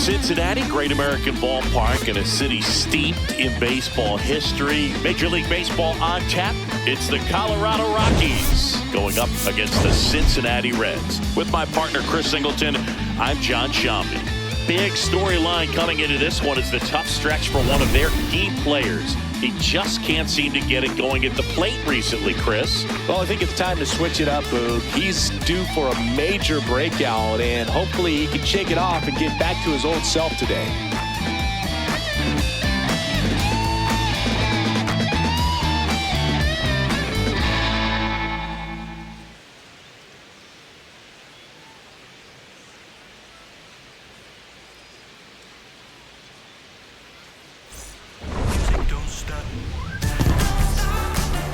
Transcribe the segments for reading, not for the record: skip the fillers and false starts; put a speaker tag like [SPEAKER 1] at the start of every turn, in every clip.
[SPEAKER 1] Cincinnati, great American ballpark in a city steeped in baseball history. Major League Baseball on tap. It's the Colorado Rockies going up against the Cincinnati Reds. With my partner, Chris Singleton, I'm John Shambi. Big storyline coming into this one is the tough stretch for one of their key players. He just can't seem to get it going at the plate recently, Chris.
[SPEAKER 2] Well, I think it's time to switch it up, Boog. He's due for a major breakout, and hopefully he can shake it off and get back to his old self today.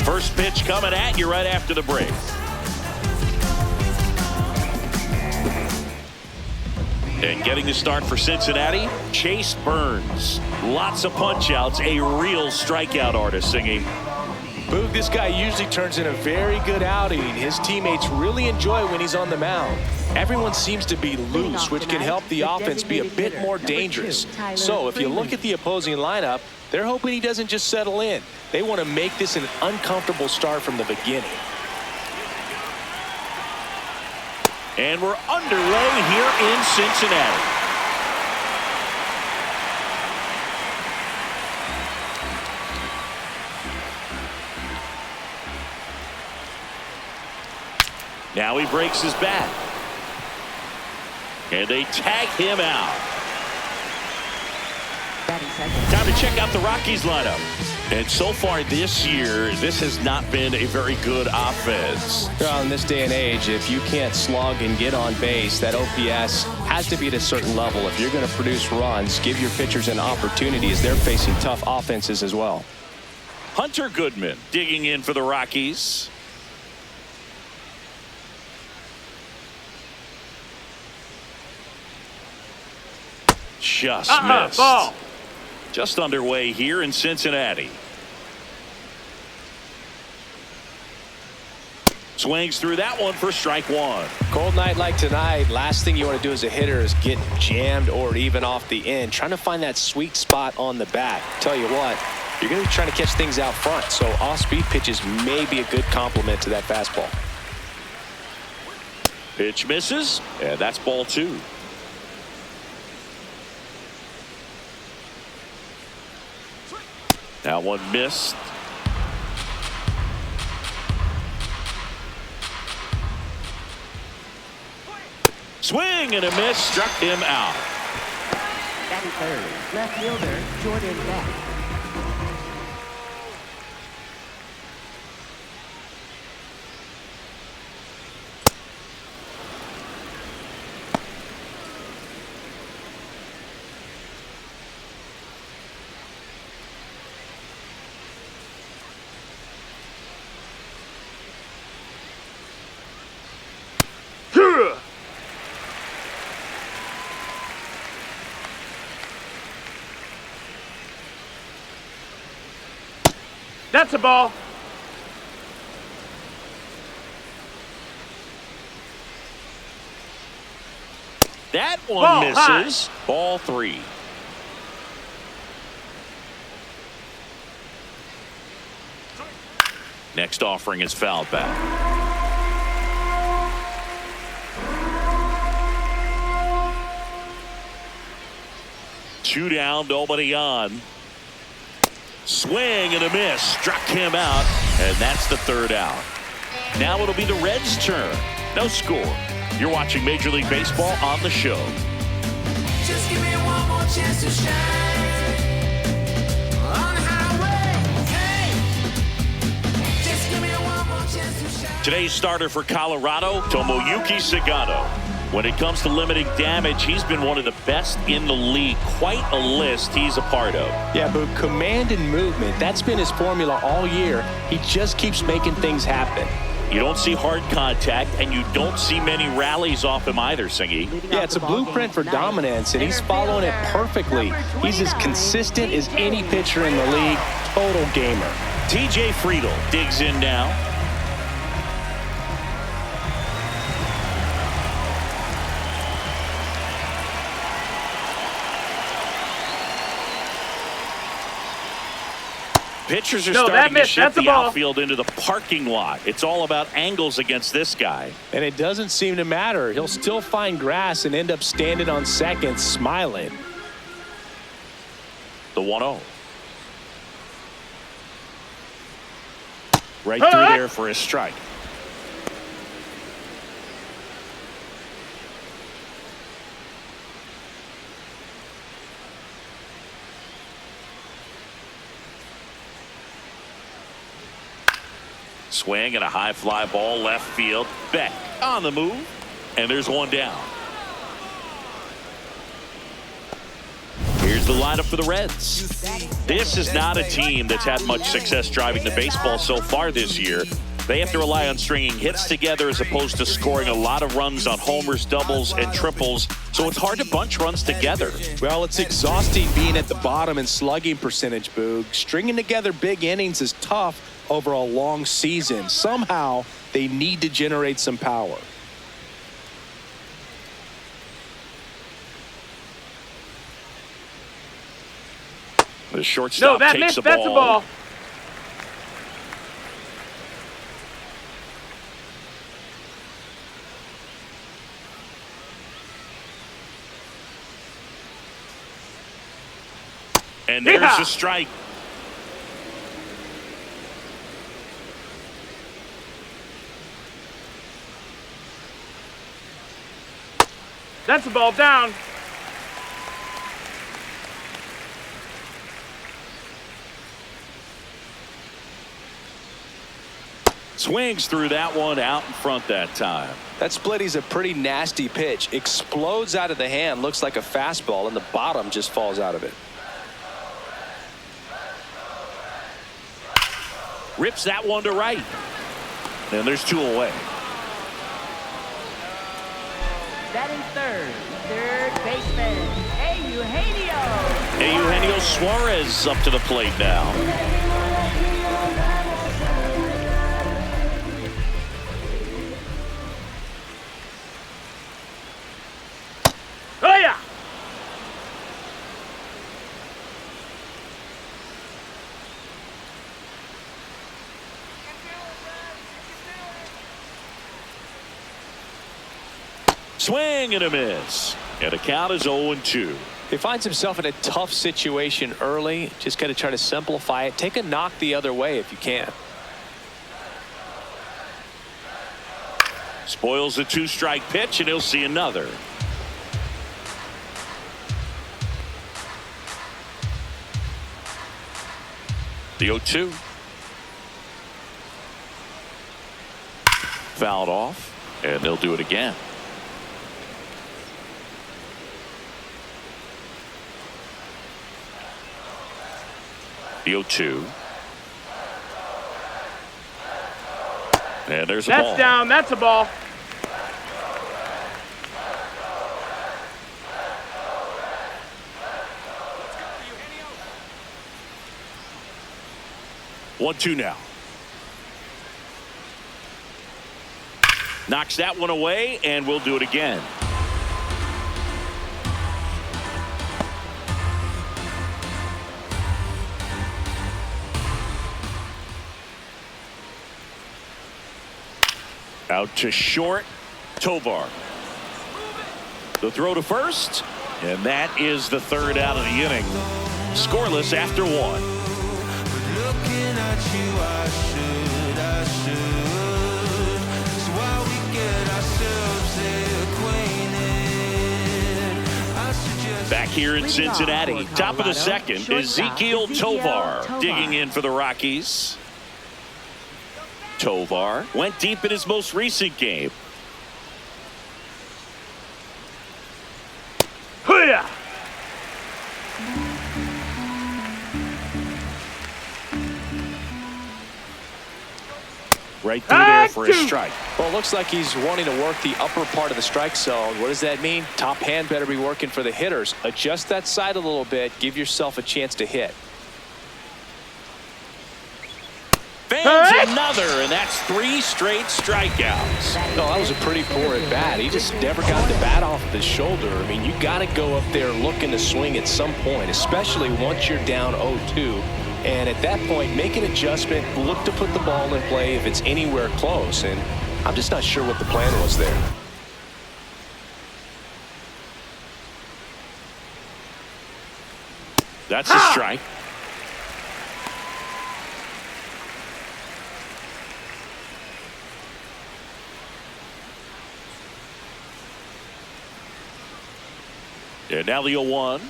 [SPEAKER 1] First pitch coming at you right after the break. And getting the start for Cincinnati, Chase Burns. Lots of punch-outs, a real strikeout artist singing.
[SPEAKER 2] Boog, this guy usually turns in a very good outing. His teammates really enjoy when he's on the mound. Everyone seems to be loose, which can help the offense be a bit more dangerous. So if you look at the opposing lineup, they're hoping he doesn't just settle in. They want to make this an uncomfortable start from the beginning.
[SPEAKER 1] And we're underway here in Cincinnati. Now he breaks his bat. And they tag him out. Time to check out the Rockies lineup. And so far this year, this has not been a very good offense.
[SPEAKER 2] Well, in this day and age, if you can't slug and get on base, that OPS has to be at a certain level. If you're going to produce runs, give your pitchers an opportunity as they're facing tough offenses as well.
[SPEAKER 1] Hunter Goodman digging in for the Rockies. Just missed. Ball. Just underway here in Cincinnati. Swings through that one for strike one.
[SPEAKER 2] Cold night like tonight, last thing you want to do as a hitter is get jammed or even off the end. Trying to find that sweet spot on the bat. Tell you what, you're going to be trying to catch things out front, so off-speed pitches may be a good complement to that fastball.
[SPEAKER 1] Pitch misses, and that's ball two. That one missed. Swing and a miss, struck him out.
[SPEAKER 3] Batting third, left fielder Jordan Beck.
[SPEAKER 4] That's a ball.
[SPEAKER 1] That one
[SPEAKER 4] Ball
[SPEAKER 1] misses.
[SPEAKER 4] high.
[SPEAKER 1] Ball three. Next offering is fouled back. Two down, nobody on. Swing and a miss, struck him out, and that's the third out. Now it'll be the Reds' turn. No score. You're watching Major League Baseball on the show.
[SPEAKER 5] Just give me one more chance to shine on the highway. Hey, just give me one more chance to shine.
[SPEAKER 1] Today's starter for Colorado, Tomoyuki Sagano. When it comes to limiting damage, he's been one of the best in the league. Quite a list he's a part of.
[SPEAKER 2] Yeah, but command and movement, that's been his formula all year. He just keeps making things happen.
[SPEAKER 1] You don't see hard contact, and you don't see many rallies off him either, Singy.
[SPEAKER 2] Yeah, it's a blueprint for dominance, and he's following it perfectly. He's as consistent as any pitcher in the league. Total gamer.
[SPEAKER 1] TJ Friedel digs in now. Pitchers are
[SPEAKER 4] No,
[SPEAKER 1] starting to shift
[SPEAKER 4] That's a
[SPEAKER 1] the
[SPEAKER 4] ball.
[SPEAKER 1] outfield into the parking lot. It's all about angles against this guy.
[SPEAKER 2] And it doesn't seem to matter. He'll still find grass and end up standing on second, smiling.
[SPEAKER 1] The 1-0. Right through there for a strike. Swing and a high fly ball left field. Beck on the move. And there's one down. Here's the lineup for the Reds. This is not a team that's had much success driving the baseball so far this year. They have to rely on stringing hits together as opposed to scoring a lot of runs on homers, doubles, and triples. So it's hard to bunch runs together.
[SPEAKER 2] Well, it's exhausting being at the bottom in slugging percentage, Boog. Stringing together big innings is tough over a long season. Somehow, they need to generate some power.
[SPEAKER 1] The shortstop takes the ball.
[SPEAKER 4] That's a ball.
[SPEAKER 1] And there's a strike.
[SPEAKER 4] That's a ball down.
[SPEAKER 1] Swings through that one out in front that time.
[SPEAKER 2] That splitty's a pretty nasty pitch. Explodes out of the hand, looks like a fastball, and the bottom just falls out of it.
[SPEAKER 1] Rips that one to right. And there's two away.
[SPEAKER 3] Batting third baseman, Eugenio.
[SPEAKER 1] Eugenio Suarez up to the plate now.
[SPEAKER 4] Oh, yeah.
[SPEAKER 1] Swing and a miss. And the count is 0-2.
[SPEAKER 2] He finds himself in a tough situation early. Just got to try to simplify it. Take a knock the other way if you can.
[SPEAKER 1] Spoils the two-strike pitch, and he'll see another. The 0-2. Fouled off, and they'll do it again. The 0-2. And there's a ball.
[SPEAKER 4] That's down. That's a ball.
[SPEAKER 1] One, two now. Knocks that one away, and we'll do it again. Out to short, Tovar. The throw to first, and that is the third out of the inning. Scoreless after one.
[SPEAKER 5] Looking at you, I should. So while we get ourselves acquainted, I suggest.
[SPEAKER 1] Back here in Cincinnati, top of the second, Ezekiel Tovar digging in for the Rockies. Tovar went deep in his most recent game.
[SPEAKER 4] Hoo-yah!
[SPEAKER 1] Right through there for a strike.
[SPEAKER 2] Well, it looks like he's wanting to work the upper part of the strike zone. What does that mean? Top hand better be working for the hitters. Adjust that side a little bit. Give yourself a chance to hit.
[SPEAKER 1] Bangs another, and that's 3 straight strikeouts.
[SPEAKER 2] No, that was a pretty poor at bat. He just never got the bat off of his shoulder. I mean, you got to go up there looking to swing at some point, especially once you're down 0-2 And at that point, make an adjustment, look to put the ball in play if it's anywhere close. And I'm just not sure what the plan was there.
[SPEAKER 1] That's a strike. And now the 0-1.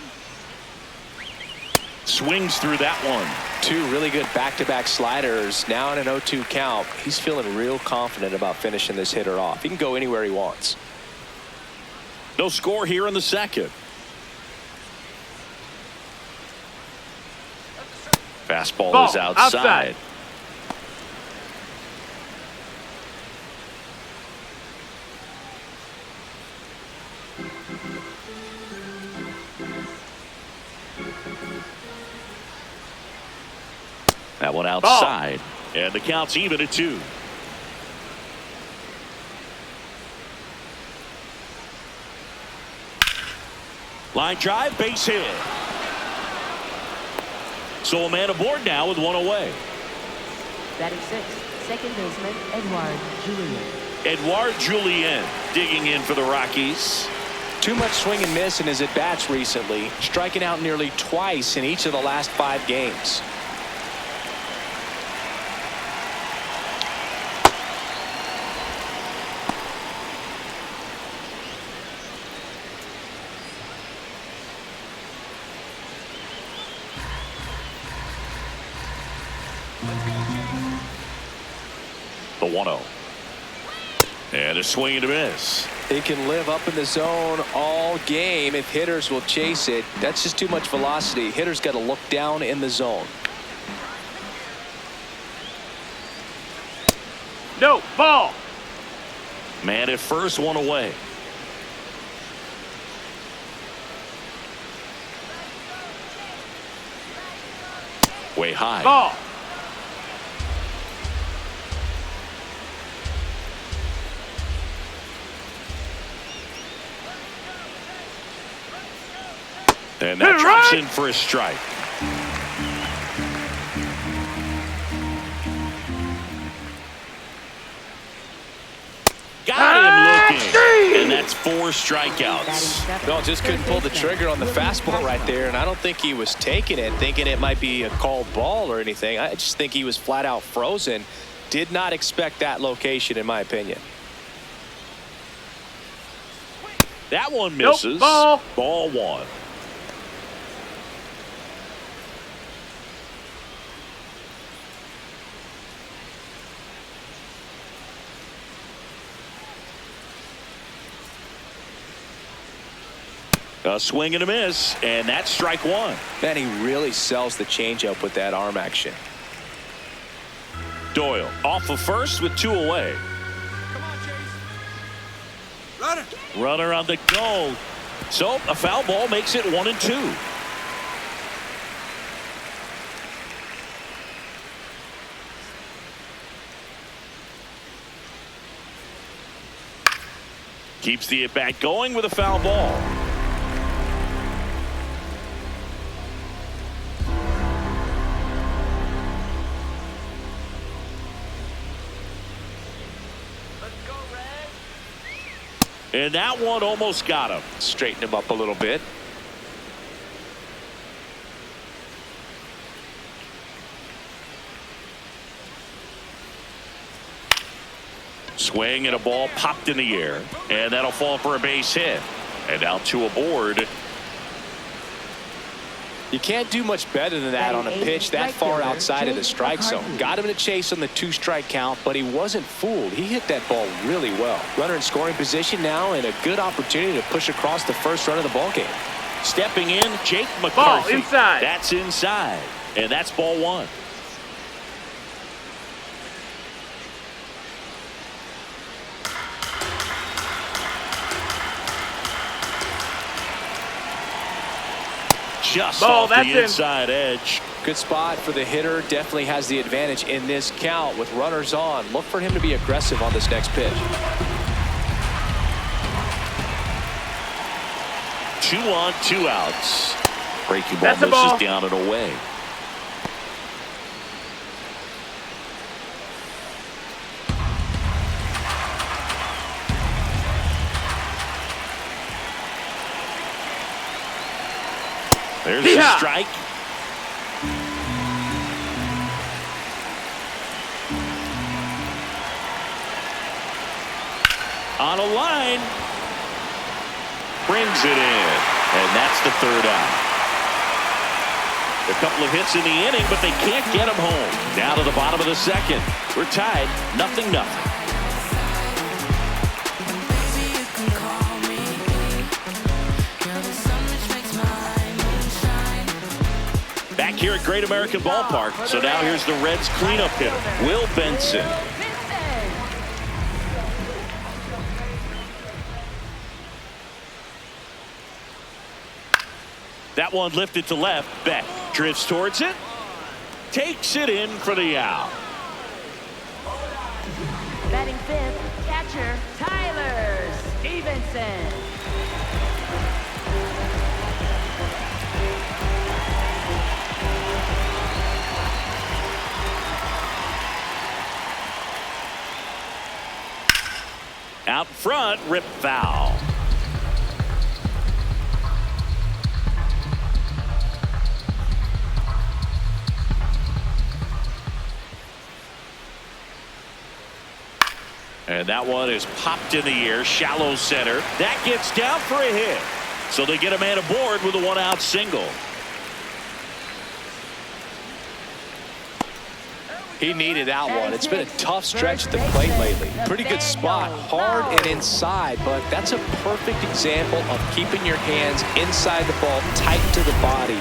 [SPEAKER 1] Swings through that one.
[SPEAKER 2] Two really good back-to-back sliders. Now in an 0-2 count. He's feeling real confident about finishing this hitter off. He can go anywhere he wants.
[SPEAKER 1] No score here in the second. Fastball
[SPEAKER 4] Ball,
[SPEAKER 1] is outside. That one outside. Ball. And the count's even at 2. Line drive, base hit. So a man aboard now with 1 away.
[SPEAKER 3] Batting sixth, second baseman Edouard Julien.
[SPEAKER 1] Edouard Julien digging in for the Rockies.
[SPEAKER 2] Too much swing and miss in his at-bats recently, striking out nearly twice in each of the last 5 games.
[SPEAKER 1] The 1-0. And a swing and a miss.
[SPEAKER 2] It can live up in the zone all game if hitters will chase it. That's just too much velocity. Hitters got to look down in the zone.
[SPEAKER 4] No, ball.
[SPEAKER 1] Man at first, 1 away. Way high.
[SPEAKER 4] Ball.
[SPEAKER 1] And that drops in for a strike. Got him looking. And that's 4 strikeouts.
[SPEAKER 2] No, just couldn't pull the trigger on the fastball right there. And I don't think he was taking it, thinking it might be a called ball or anything. I just think he was flat out frozen. Did not expect that location, in my opinion.
[SPEAKER 1] That one misses.
[SPEAKER 4] Nope,
[SPEAKER 1] ball 1. A swing and a miss, and that's strike 1.
[SPEAKER 2] Man, he really sells the changeup with that arm action.
[SPEAKER 1] Doyle off of first with 2 away. Runner on the go. So a foul ball makes it 1-2. Keeps the at-bat going with a foul ball. And that one almost got him.
[SPEAKER 2] Straighten him up a little bit.
[SPEAKER 1] Swing and a ball popped in the air. And that'll fall for a base hit. And now 2 aboard.
[SPEAKER 2] You can't do much better than that on a pitch that far outside of the strike zone. Got him to chase on the 2-strike count, but he wasn't fooled. He hit that ball really well. Runner in scoring position now, and a good opportunity to push across the first run of the ball game.
[SPEAKER 1] Stepping in, Jake McCarthy.
[SPEAKER 4] Ball inside.
[SPEAKER 1] That's inside. And that's ball 1. Just off the inside edge.
[SPEAKER 2] Good spot for the hitter. Definitely has the advantage in this count with runners on. Look for him to be aggressive on this next pitch.
[SPEAKER 1] 2 on, 2 outs. Breaking ball misses down and away. There's the strike. On a line. Brings it in. And that's the third out. A couple of hits in the inning, but they can't get him home. Down to the bottom of the second. We're tied, 0-0. Back here at Great American Ballpark. So now here's the Reds cleanup hitter, Will Benson. That one lifted to left. Beck drifts towards it. Takes it in for the out.
[SPEAKER 3] Batting fifth, catcher Tyler Stevenson.
[SPEAKER 1] Out front, rip foul. And that one is popped in the air, shallow center. That gets down for a hit. So they get a man aboard with a one-out single.
[SPEAKER 2] He needed that one. It's been a tough stretch at the plate lately. Pretty good spot, hard and inside, but that's a perfect example of keeping your hands inside the ball, tight to the body.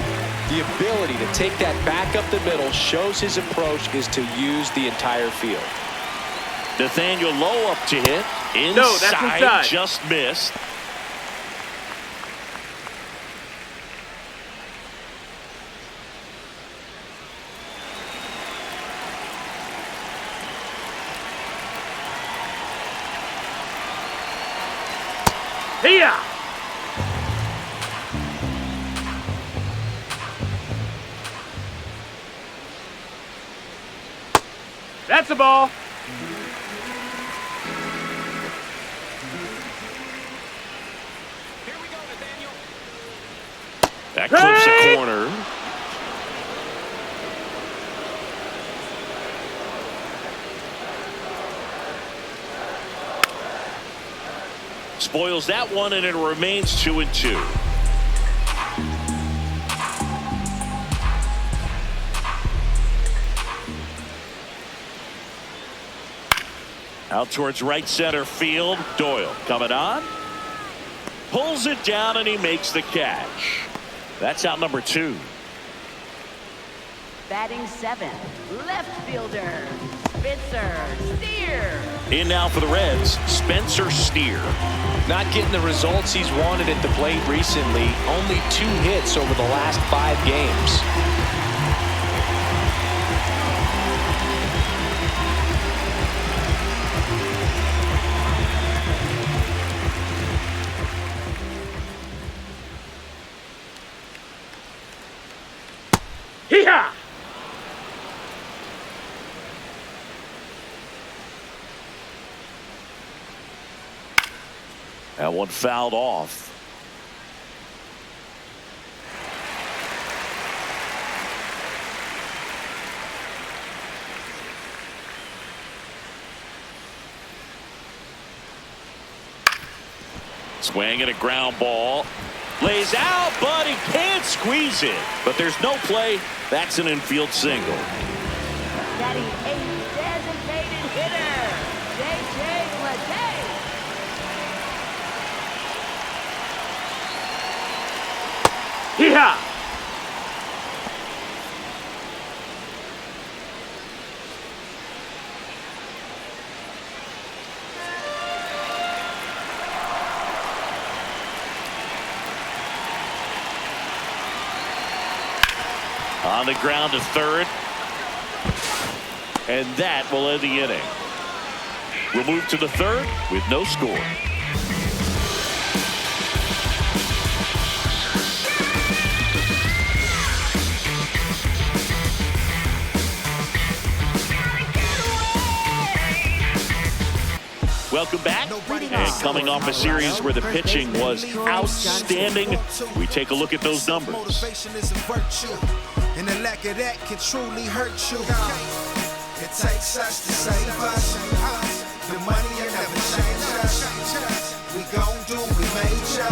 [SPEAKER 2] The ability to take that back up the middle shows his approach is to use the entire field.
[SPEAKER 1] Nathaniel Lowe up to hit. Inside,
[SPEAKER 4] no, that's inside.
[SPEAKER 1] Just missed.
[SPEAKER 4] Here. That's the ball.
[SPEAKER 1] That clips the corner. Spoils that one, and it remains 2-2. Out towards right center field. Doyle coming on. Pulls it down, and he makes the catch. That's out number 2.
[SPEAKER 3] Batting seventh, left fielder Spencer Steer.
[SPEAKER 1] In now for the Reds, Spencer Steer.
[SPEAKER 2] Not getting the results he's wanted at the plate recently. Only 2 hits over the last 5 games.
[SPEAKER 4] Hee-haw!
[SPEAKER 1] That one fouled off. Swing and a ground ball. Lays out, but he can't squeeze it. But there's no play. That's an infield single.
[SPEAKER 3] Batting eighth, designated hitter J.J. Bleday.
[SPEAKER 4] Hee-haw!
[SPEAKER 1] On the ground to third. And that will end the inning. We'll move to the third with no score. Welcome back. And coming off a series where the pitching was outstanding, we take a look at those numbers.
[SPEAKER 5] Motivation is a virtue, and the lack of that can truly hurt you. It takes us to save us. The money will never change us. We gon' do what we major.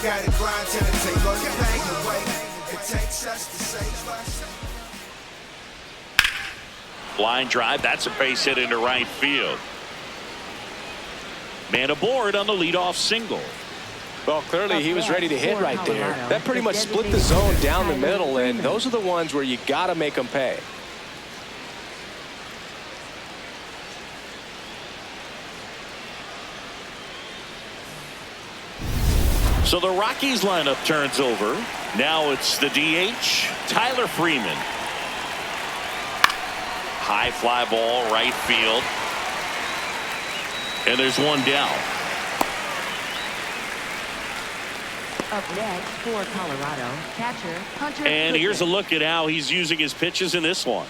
[SPEAKER 5] Gotta grind till it take all the pain away. It takes us to save us.
[SPEAKER 1] Line drive, that's a base hit into right field. Man aboard on the leadoff single.
[SPEAKER 2] Well, clearly he was ready to hit right there. That pretty much split the zone down the middle, and those are the ones where you got to make them pay.
[SPEAKER 1] So the Rockies lineup turns over. Now it's the DH, Tyler Freeman. High fly ball, right field. And there's one down.
[SPEAKER 3] Up next for Colorado, catcher Hunter.
[SPEAKER 1] And here's a look at how he's using his pitches in this one.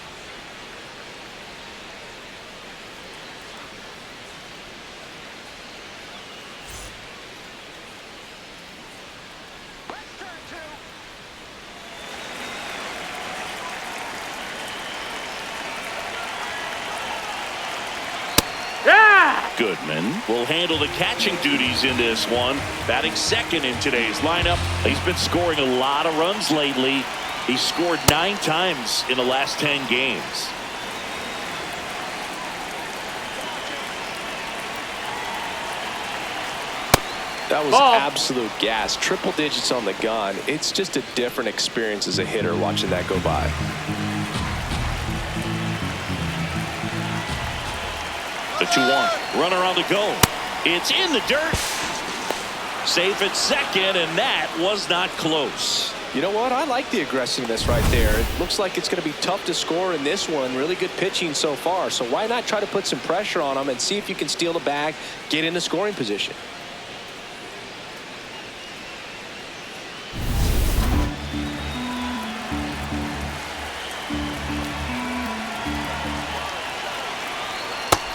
[SPEAKER 1] Goodman will handle the catching duties in this one. Batting second in today's lineup. He's been scoring a lot of runs lately. He's scored 9 times in the last 10 games.
[SPEAKER 2] That was absolute gas. Triple digits on the gun. It's just a different experience as a hitter watching that go by.
[SPEAKER 1] The 2-1. Runner on the go. It's in the dirt. Safe at second, and that was not close.
[SPEAKER 2] You know what? I like the aggressiveness right there. It looks like it's going to be tough to score in this one. Really good pitching so far. So why not try to put some pressure on them and see if you can steal the bag, get into scoring position.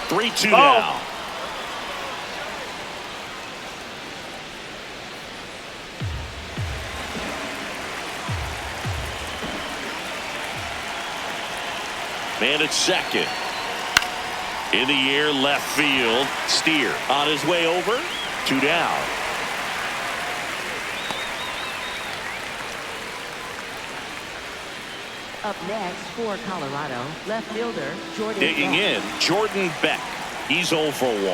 [SPEAKER 1] Three-two now. Man at second. In the air, left field. Steer on his way over. 2 down.
[SPEAKER 3] Up next for Colorado, left fielder Jordan
[SPEAKER 1] Digging
[SPEAKER 3] Beck.
[SPEAKER 1] in, Jordan Beck. He's 0 for 1.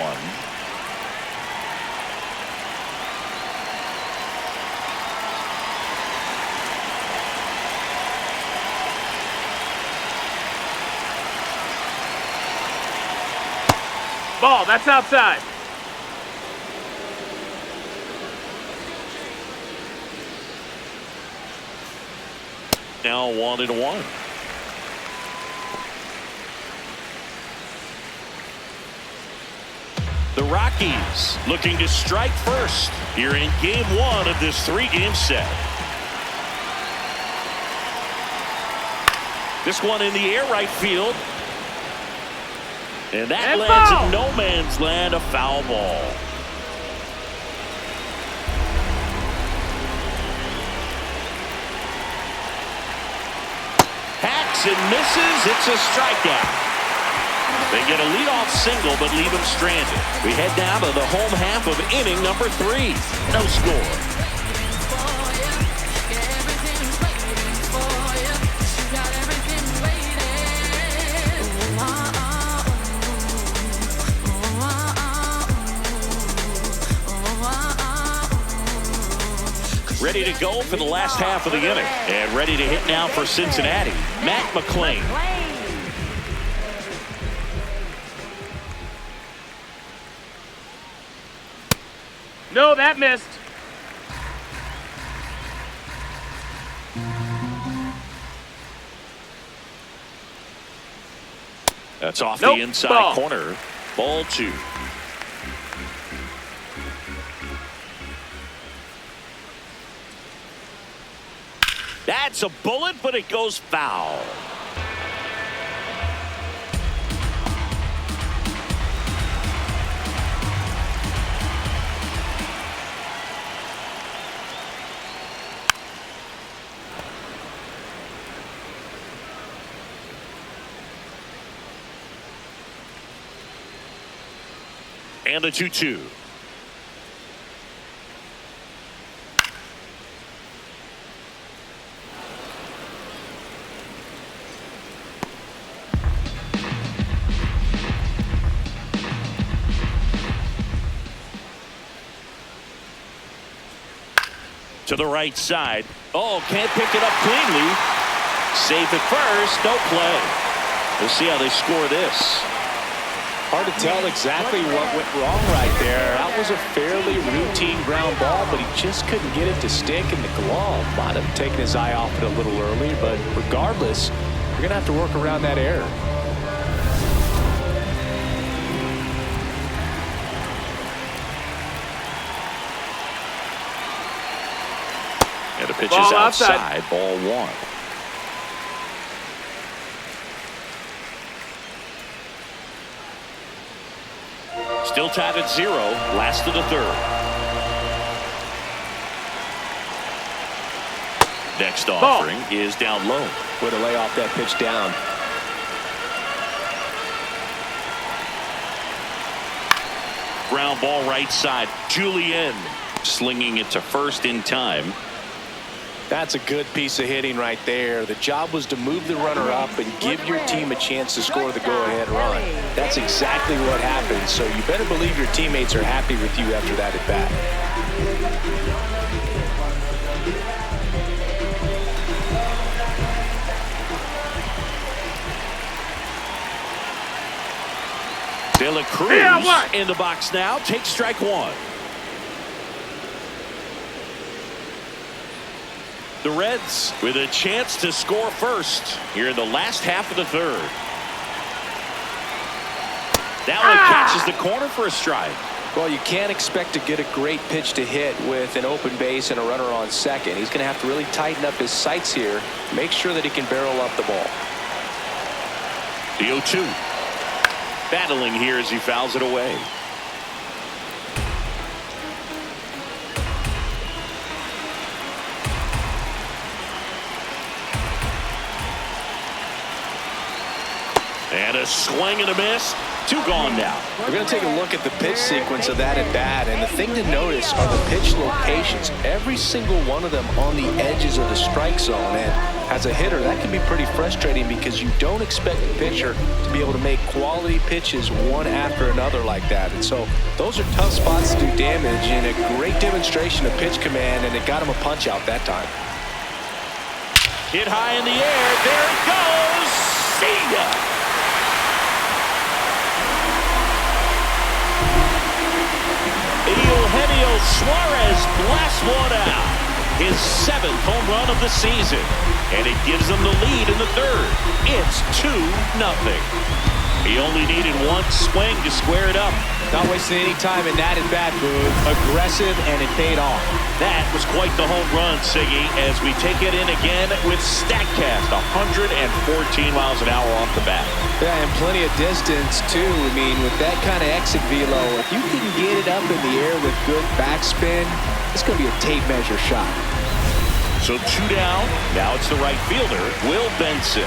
[SPEAKER 4] Ball, that's outside.
[SPEAKER 1] Now 1-1. The Rockies looking to strike first here in game 1 of this 3-game set. This one in the air, right field. And that lands in no man's land, a foul ball. Hacks and misses. It's a strikeout. They get a leadoff single, but leave him stranded. We head now to the home half of inning number 3. No score. Ready to go for the last half of the inning. And ready to hit now for Cincinnati, Matt McClain.
[SPEAKER 4] No, that missed.
[SPEAKER 1] That's off the inside corner. Ball 2. That's a bullet, but it goes foul. And the 2-2. To the right side. Oh, can't pick it up cleanly. Safe at first. No play. We'll see how they score this.
[SPEAKER 2] Hard to tell exactly what went wrong right there. That was a fairly routine ground ball, but he just couldn't get it to stick in the glove. Might have taken his eye off it a little early, but regardless, you're going to have to work around that error.
[SPEAKER 1] And the pitch is outside. Ball 1. Still tied at 0. Last of the 3rd. Next offering is down low.
[SPEAKER 2] Way to lay off that pitch down.
[SPEAKER 1] Ground ball right side. Julian slinging it to first in time.
[SPEAKER 2] That's a good piece of hitting right there. The job was to move the runner up and give your team a chance to score the go-ahead run. That's exactly what happened, so you better believe your teammates are happy with you after that at bat.
[SPEAKER 1] De La Cruz in the box now. Takes strike 1. The Reds with a chance to score first here in the last half of the 3rd. That one catches the corner for a strike.
[SPEAKER 2] Well, you can't expect to get a great pitch to hit with an open base and a runner on second. He's going to have to really tighten up his sights here, make sure that he can barrel up the ball.
[SPEAKER 1] The 0-2. Battling here as he fouls it away. And a swing and a miss. 2 gone now.
[SPEAKER 2] We're going to take a look at the pitch sequence of that at bat, and the thing to notice are the pitch locations. Every single one of them on the edges of the strike zone. And as a hitter, that can be pretty frustrating because you don't expect the pitcher to be able to make quality pitches one after another like that. And so those are tough spots to do damage, and a great demonstration of pitch command, and it got him a punch out that time.
[SPEAKER 1] Hit high in the air. There it goes. See ya. Eugenio Suarez blasts one out. His 7th home run of the season. And it gives them the lead in the 3rd. It's 2-0. He only needed one swing to square it up.
[SPEAKER 2] Not wasting any time in that at-bat move. Aggressive, and it paid off.
[SPEAKER 1] That was quite the home run, Siggy, as we take it in again with StatCast. 114 miles an hour off the bat.
[SPEAKER 2] Yeah, and plenty of distance, too. I mean, with that kind of exit velo, if you can get it up in the air with good backspin, it's going to be a tape measure shot.
[SPEAKER 1] So 2 down. Now it's the right fielder, Will Benson.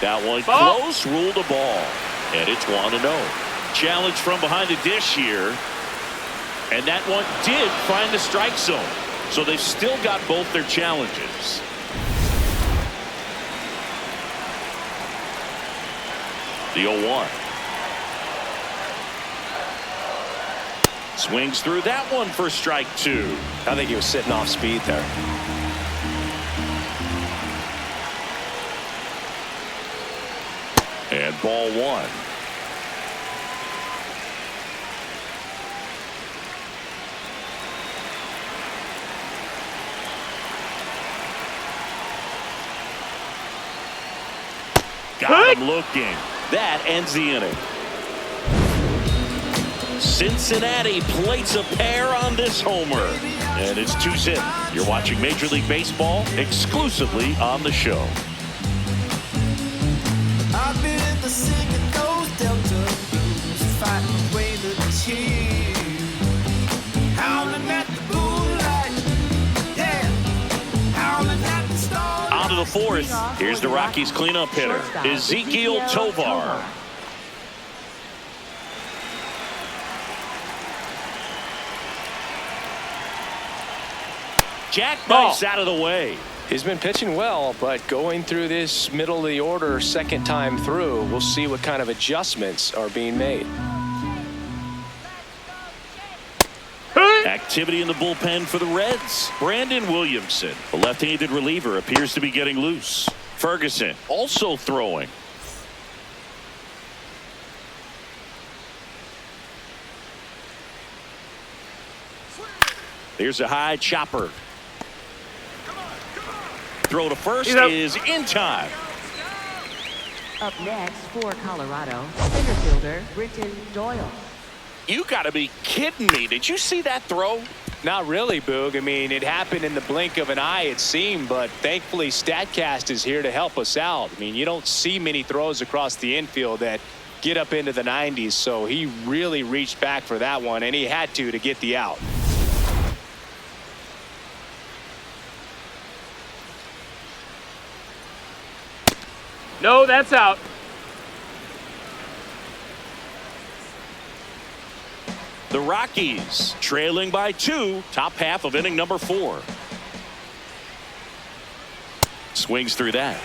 [SPEAKER 1] That one close, ruled a ball. And it's 1-0. Challenge from behind the dish here. And that one did find the strike zone. So they've still got both their challenges. The 0-1. Swings through that one for strike 2.
[SPEAKER 2] I think he was sitting off speed there.
[SPEAKER 1] And ball 1. Got him looking. That ends the inning. Cincinnati plates a pair on this homer. And it's 2-0. You're watching Major League Baseball exclusively on the show.
[SPEAKER 5] I've been the singer, those Delta blues, fighting away the tears, howling at the moonlight, yeah, howling at the stars.
[SPEAKER 1] On to the fourth. Here's the Rockies cleanup hitter, Ezekiel Tovar. Jackknifes out of the way.
[SPEAKER 2] He's been pitching well, but going through this middle of the order second time through, we'll see what kind of adjustments are being made.
[SPEAKER 1] Activity in the bullpen for the Reds. Brandon Williamson, the left-handed reliever, appears to be getting loose. Ferguson also throwing. Here's a high chopper. Throw to first is in time.
[SPEAKER 3] Up next for Colorado, center fielder Britton Doyle.
[SPEAKER 1] You got to be kidding me. Did you see that throw?
[SPEAKER 2] Not really, Boog. I mean, it happened in the blink of an eye, it seemed, but thankfully StatCast is here to help us out. I mean, you don't see many throws across the infield that get up into the 90s, so he really reached back for that one, and he had to get the out.
[SPEAKER 4] No, that's out.
[SPEAKER 1] The Rockies trailing by 2, top half of inning number 4. Swings through that.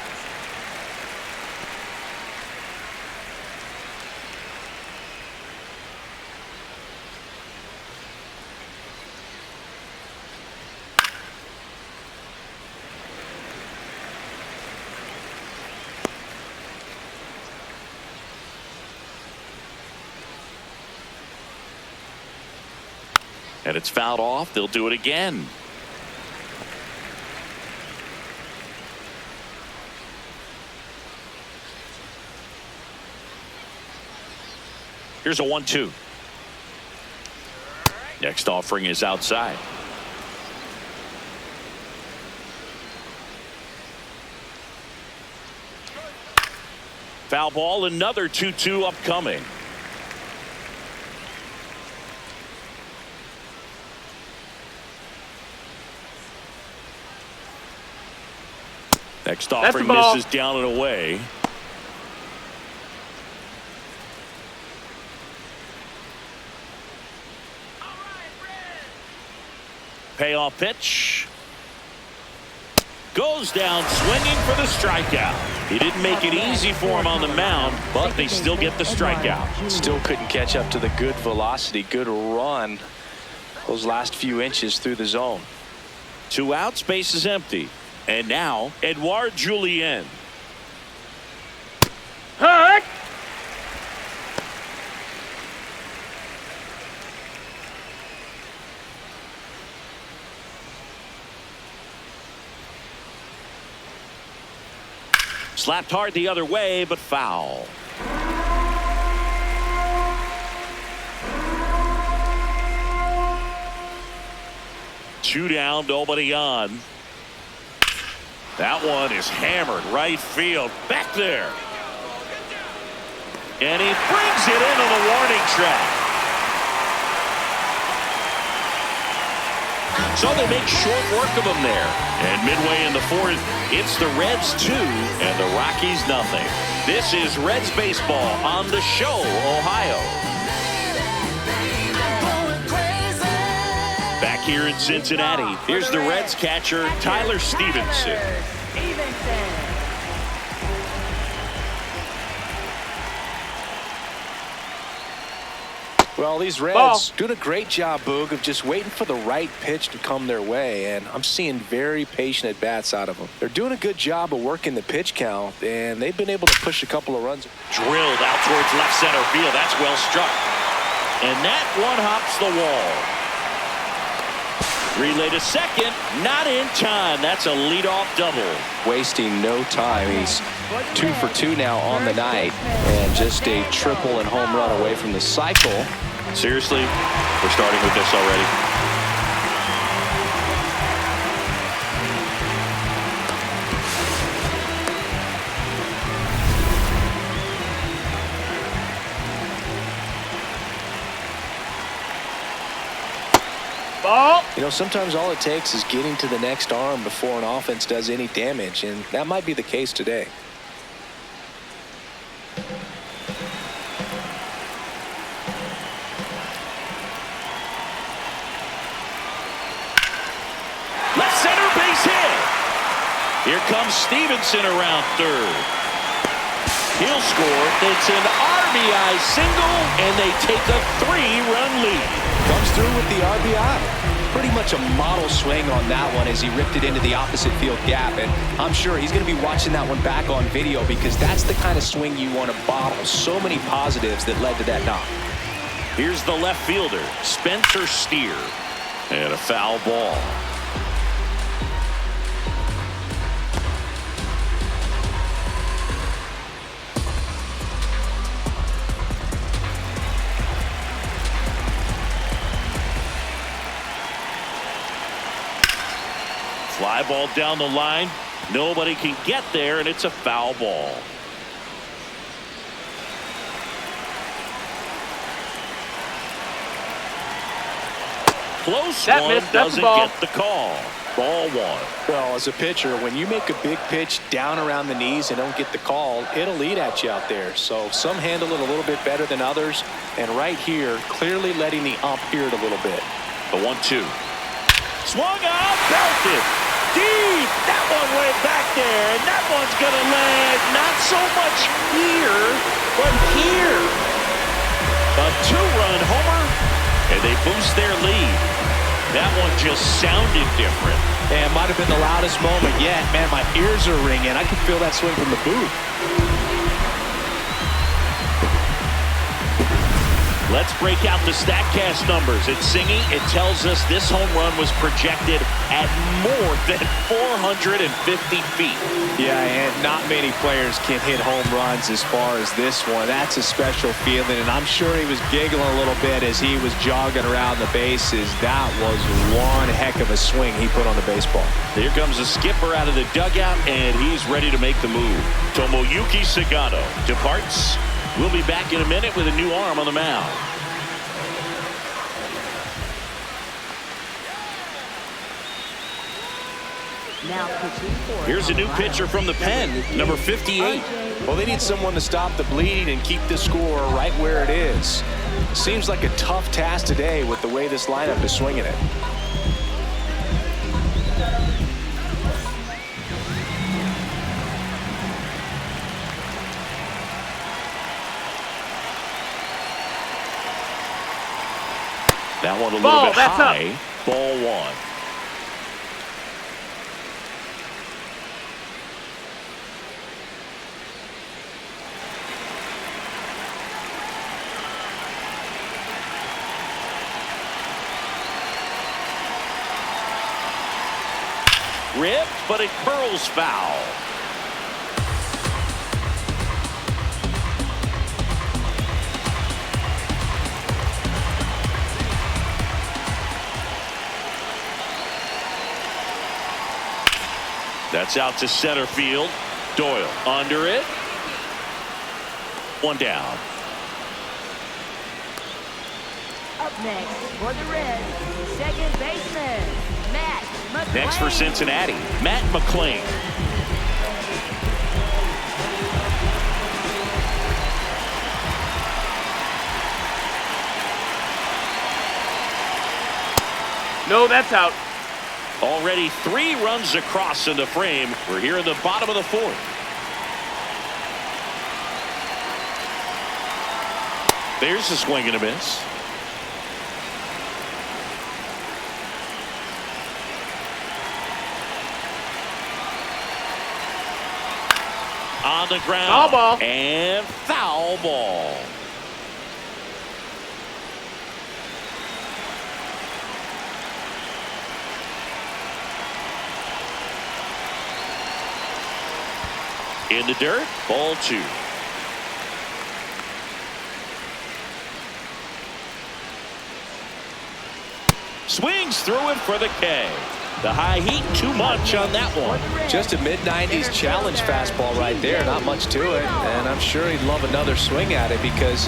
[SPEAKER 1] And it's fouled off. They'll do it again. Here's a 1-2. Next offering is outside. Foul ball, another 2-2 upcoming. Next offering misses down and away. Payoff pitch. Goes down swinging for the strikeout. He didn't make it easy for him on the mound, but they still get the strikeout.
[SPEAKER 2] Still couldn't catch up to the good velocity, good run those last few inches through the zone.
[SPEAKER 1] 2 outs, base is empty. And now, Edouard Julien.
[SPEAKER 4] Hurt!
[SPEAKER 1] Slapped hard the other way, but foul. Two down, nobody on. That one is hammered right field. Back there. And he brings it into the warning track. So they make short work of him there. And midway in the 4th, it's the Reds 2 and the Rockies nothing. This is Reds baseball on The Show, Ohio. Back here in Cincinnati, here's the Reds catcher, Tyler Stevenson.
[SPEAKER 2] Well, these Reds doing a great job, Boog, of just waiting for the right pitch to come their way, and I'm seeing very patient at-bats out of them. They're doing a good job of working the pitch count, and they've been able to push a couple of runs.
[SPEAKER 1] Drilled out towards left center field. That's well struck. And that one hops the wall. Relay to second, not in time. That's a leadoff double.
[SPEAKER 2] Wasting no time. He's 2 for 2 now on the night, and just a triple and home run away from the cycle.
[SPEAKER 1] Seriously, we're starting with this already.
[SPEAKER 4] Ball.
[SPEAKER 2] You know, sometimes all it takes is getting to the next arm before an offense does any damage, and that might be the case today.
[SPEAKER 1] Left center base hit. Here comes Stevenson around third. He'll score. It's an RBI single, and they take a 3-run lead.
[SPEAKER 2] Comes through with the RBI. Pretty much a model swing on that one as he ripped it into the opposite field gap, and I'm sure he's going to be watching that one back on video because that's the kind of swing you want to bottle. So many positives that led to that knock.
[SPEAKER 1] Here's the left fielder, Spencer Steer, and a foul ball. Fly ball down the line. Nobody can get there, and it's a foul ball. Close one, doesn't get the call. Ball one.
[SPEAKER 2] Well, as a pitcher, when you make a big pitch down around the knees and don't get the call, it'll eat at you out there. So some handle it a little bit better than others. And right here, clearly letting the ump hear it a little bit.
[SPEAKER 1] The 1-2. Swung out, belted. Deep. That one went back there, and that one's going to land not so much here, but here. A 2-run homer, and they boost their lead. That one just sounded different.
[SPEAKER 2] And it might have been the loudest moment yet. Man, my ears are ringing. I can feel that swing from the booth.
[SPEAKER 1] Let's break out the StatCast numbers. It's singing. It tells us this home run was projected at more than 450 feet.
[SPEAKER 2] Yeah, and not many players can hit home runs as far as this one. That's a special feeling, and I'm sure he was giggling a little bit as he was jogging around the bases. That was one heck of a swing he put on the baseball.
[SPEAKER 1] Here comes the skipper out of the dugout, and he's ready to make the move. Tomoyuki Sagano departs. We'll be back in a minute with a new arm on the mound. Here's a new pitcher from the pen, number 58.
[SPEAKER 2] Well, they need someone to stop the bleeding and keep the score right where it is. Seems like a tough task today with the way this lineup is swinging it.
[SPEAKER 1] That one a little bit high. Up. Ball one. Ripped, but it curls foul. That's out to center field. Doyle under it. One down.
[SPEAKER 3] Up next for the Reds, second baseman, Matt McClain.
[SPEAKER 1] Next for Cincinnati, Matt McClain.
[SPEAKER 4] No, that's out.
[SPEAKER 1] Already 3 runs across in the frame. We're here in the bottom of the 4th. There's a swing and a miss. On the ground.
[SPEAKER 4] Foul ball.
[SPEAKER 1] And foul ball. In the dirt, ball 2. Swings through it for the K. The high heat, too much on that one.
[SPEAKER 2] Just a mid-90s challenge fastball right there. Not much to it. And I'm sure he'd love another swing at it because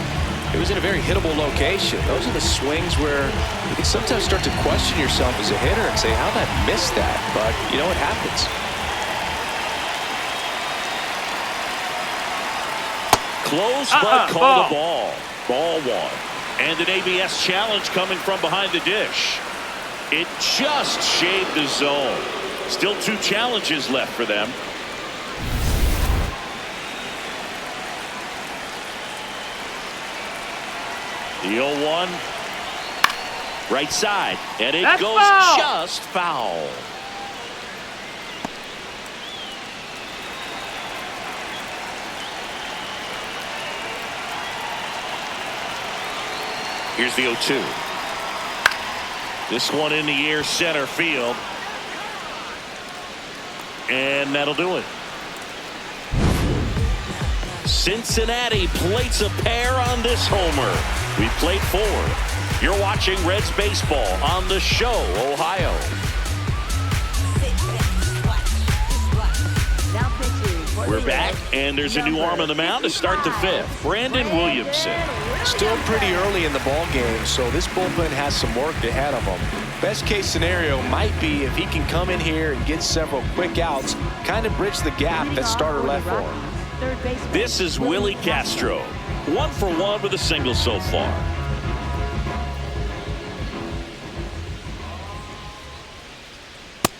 [SPEAKER 2] It was in a very hittable location. Those are the swings where you can sometimes start to question yourself as a hitter and say, how'd I miss that? But, you know, it happens.
[SPEAKER 1] Close, but call the ball. Ball one. And an ABS challenge coming from behind the dish. It just shaved the zone. Still 2 challenges left for them. The 0-1. Right side. And it goes
[SPEAKER 4] foul.
[SPEAKER 1] just foul. Here's the 0-2. This one in the air center field. And that'll do it. Cincinnati plates a pair on this homer. We played 4. You're watching Reds baseball on The Show, Ohio.
[SPEAKER 3] Now pitching for
[SPEAKER 1] We're
[SPEAKER 3] the
[SPEAKER 1] back,
[SPEAKER 3] Reds,
[SPEAKER 1] and there's a new arm in the mound to start the 5th. Brandon Williamson.
[SPEAKER 2] Still pretty early in the ball game, so this bullpen has some work ahead of them. Best case scenario might be if he can come in here and get several quick outs, kind of bridge the gap that starter left for him.
[SPEAKER 3] Third baseman,
[SPEAKER 1] This is Willie Castro. 1 for 1 with a single so far.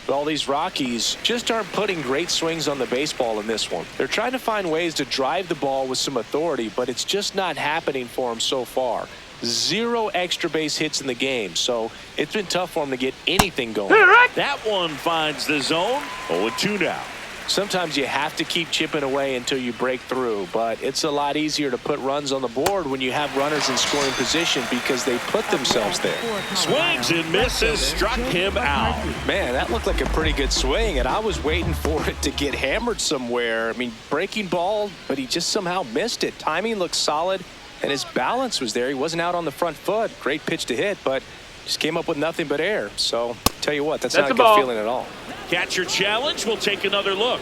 [SPEAKER 2] Well, these Rockies just aren't putting great swings on the baseball in this one. They're trying to find ways to drive the ball with some authority, but it's just not happening for them so far. 0 extra base hits in the game, so it's been tough for them to get anything going.
[SPEAKER 1] That one finds the zone. 0-2 now.
[SPEAKER 2] Sometimes you have to keep chipping away until you break through, but it's a lot easier to put runs on the board when you have runners in scoring position because they put themselves there.
[SPEAKER 1] Swings and misses, struck him out.
[SPEAKER 2] Man, that looked like a pretty good swing, and I was waiting for it to get hammered somewhere. I mean, breaking ball, but he just somehow missed it. Timing looked solid, and his balance was there. He wasn't out on the front foot. Great pitch to hit, but just came up with nothing but air. So, tell you what, that's not a good feeling at all.
[SPEAKER 1] Catcher challenge. We'll take another look.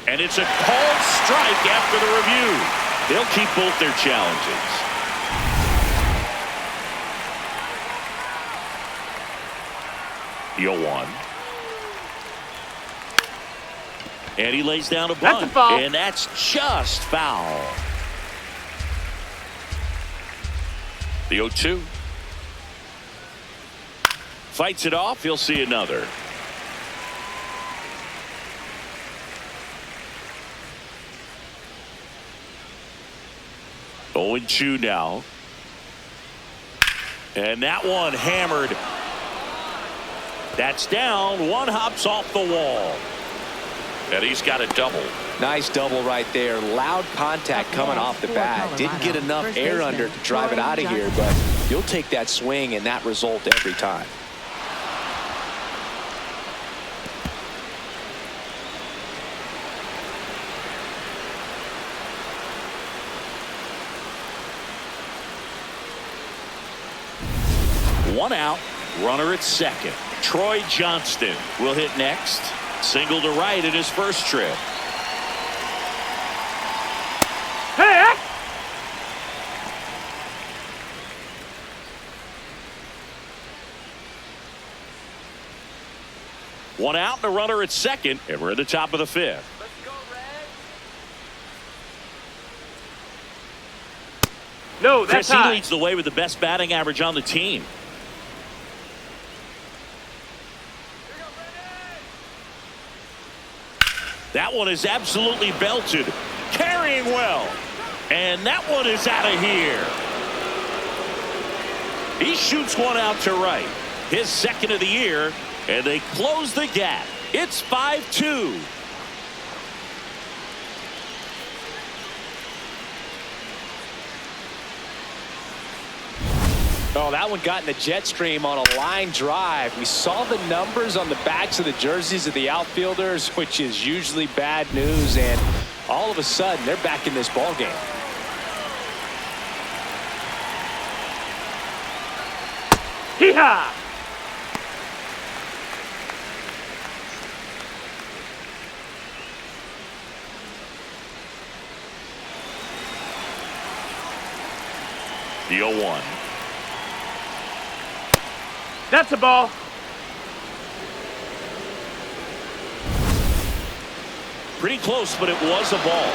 [SPEAKER 1] And it's a called strike after the review. They'll keep both their challenges. The 0-1. And he lays down a bunt.
[SPEAKER 4] That's a foul.
[SPEAKER 1] And that's just foul. The 0-2. Fights it off. He'll see another. Oh, 0-2 now. And that one hammered. That's down. One hops off the wall. And he's got a double.
[SPEAKER 2] Nice double right there. Loud contact coming off the bat. Didn't get enough air under to drive it out of here, but you'll take that swing and that result every time.
[SPEAKER 1] One out, runner at second. Troy Johnston will hit next. Single to right in his first trip.
[SPEAKER 4] Hey!
[SPEAKER 1] One out and a runner at second, and we're at the top of the 5th.
[SPEAKER 4] No, that's
[SPEAKER 1] Chris, he
[SPEAKER 4] high.
[SPEAKER 1] leads the way with the best batting average on the team. That one is absolutely belted. Carrying well. And that one is out of here. He shoots one out to right. His second of the year. And they close the gap. It's 5-2.
[SPEAKER 2] Oh, that one got in the jet stream on a line drive. We saw the numbers on the backs of the jerseys of the outfielders, which is usually bad news, and all of a sudden they're back in this ball game.
[SPEAKER 4] Hee-haw!
[SPEAKER 1] The 0-1.
[SPEAKER 4] That's a ball.
[SPEAKER 1] Pretty close, but it was a ball.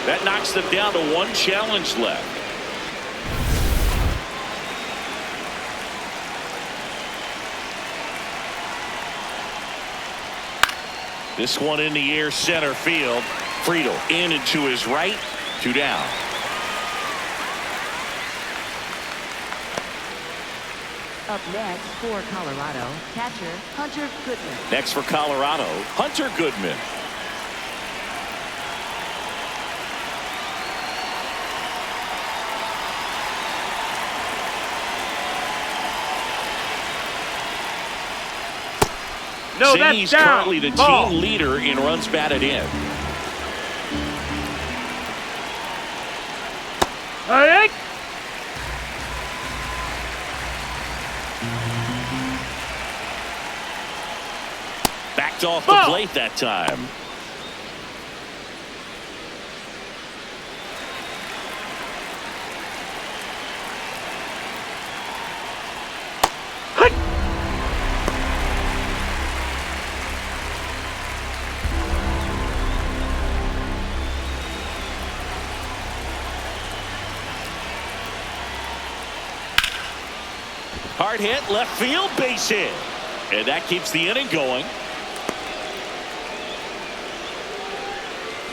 [SPEAKER 1] That knocks them down to one challenge left. This one in the air, center field. Friedel in and to his right. 2 down.
[SPEAKER 3] Up next for Colorado, catcher Hunter Goodman.
[SPEAKER 1] Next for Colorado, Hunter Goodman.
[SPEAKER 4] No,
[SPEAKER 1] He's
[SPEAKER 4] that's down.
[SPEAKER 1] currently the
[SPEAKER 4] Ball.
[SPEAKER 1] team leader in runs batted in.
[SPEAKER 4] Hey!
[SPEAKER 1] Backed off the
[SPEAKER 4] Ball.
[SPEAKER 1] plate that time. Hard hit, left field, base hit. And that keeps the inning going.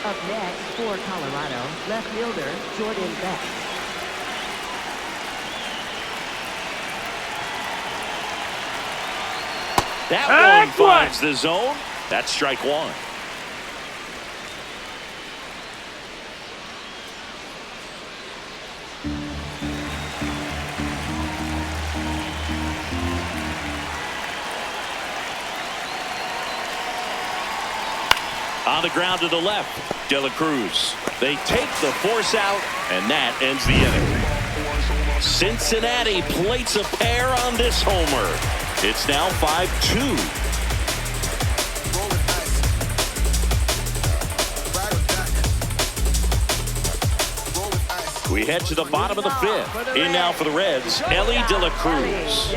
[SPEAKER 3] Up next for Colorado, left fielder Jordan Beck.
[SPEAKER 1] That one finds the zone. That's strike one. On the ground to the left, De La Cruz. They take the force out, and that ends the inning. Cincinnati plates a pair on this homer. It's now 5-2. We head to the bottom of the fifth. In now for the Reds, Ellie De La Cruz.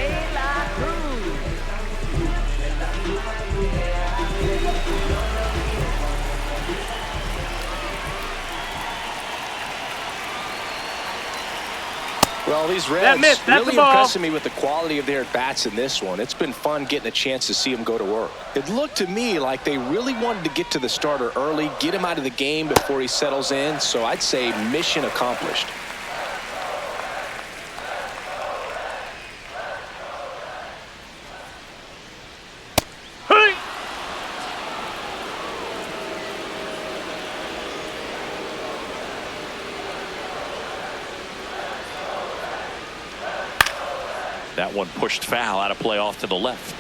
[SPEAKER 2] Well, these Reds
[SPEAKER 4] that's
[SPEAKER 2] really
[SPEAKER 4] the ball.
[SPEAKER 2] impressing me with the quality of their at-bats in this one. It's been fun getting a chance to see them go to work. It looked to me like they really wanted to get to the starter early, get him out of the game before he settles in, so I'd say mission accomplished.
[SPEAKER 4] Hey!
[SPEAKER 1] That one pushed foul, out of play off to the left.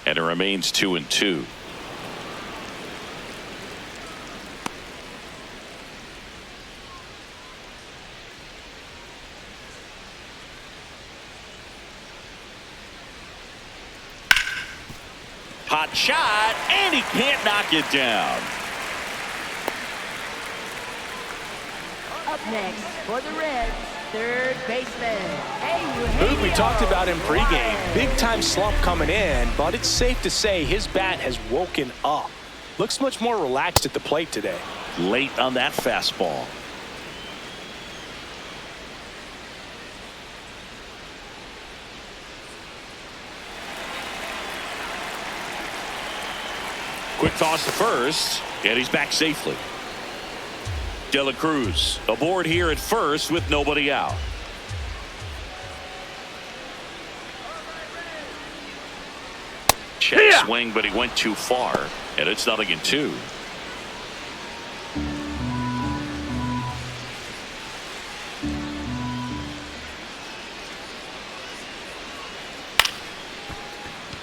[SPEAKER 1] And it remains 2-2. Hot shot, and he can't knock it down.
[SPEAKER 3] Up next for the Reds, third baseman.
[SPEAKER 2] Who we talked about in pregame. Big time slump coming in, but it's safe to say his bat has woken up. Looks much more relaxed at the plate today.
[SPEAKER 1] Late on that fastball. Quick toss to first, and he's back safely. De La Cruz aboard here at first with nobody out. Check swing, but he went too far, and it's 0-2.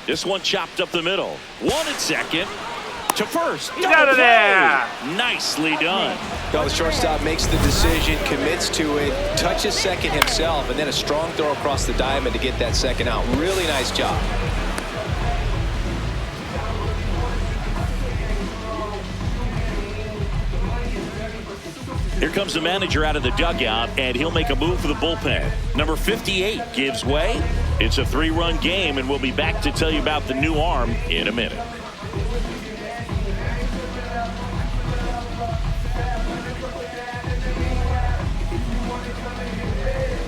[SPEAKER 1] This one chopped up the middle. One at second. to first.
[SPEAKER 4] He's out of there.
[SPEAKER 1] Nicely done.
[SPEAKER 2] Well, the shortstop makes the decision, commits to it, touches second himself, and then a strong throw across the diamond to get that second out. Really nice job.
[SPEAKER 1] Here comes the manager out of the dugout, and he'll make a move for the bullpen. Number 58 gives way. It's a 3-run game, and we'll be back to tell you about the new arm in a minute.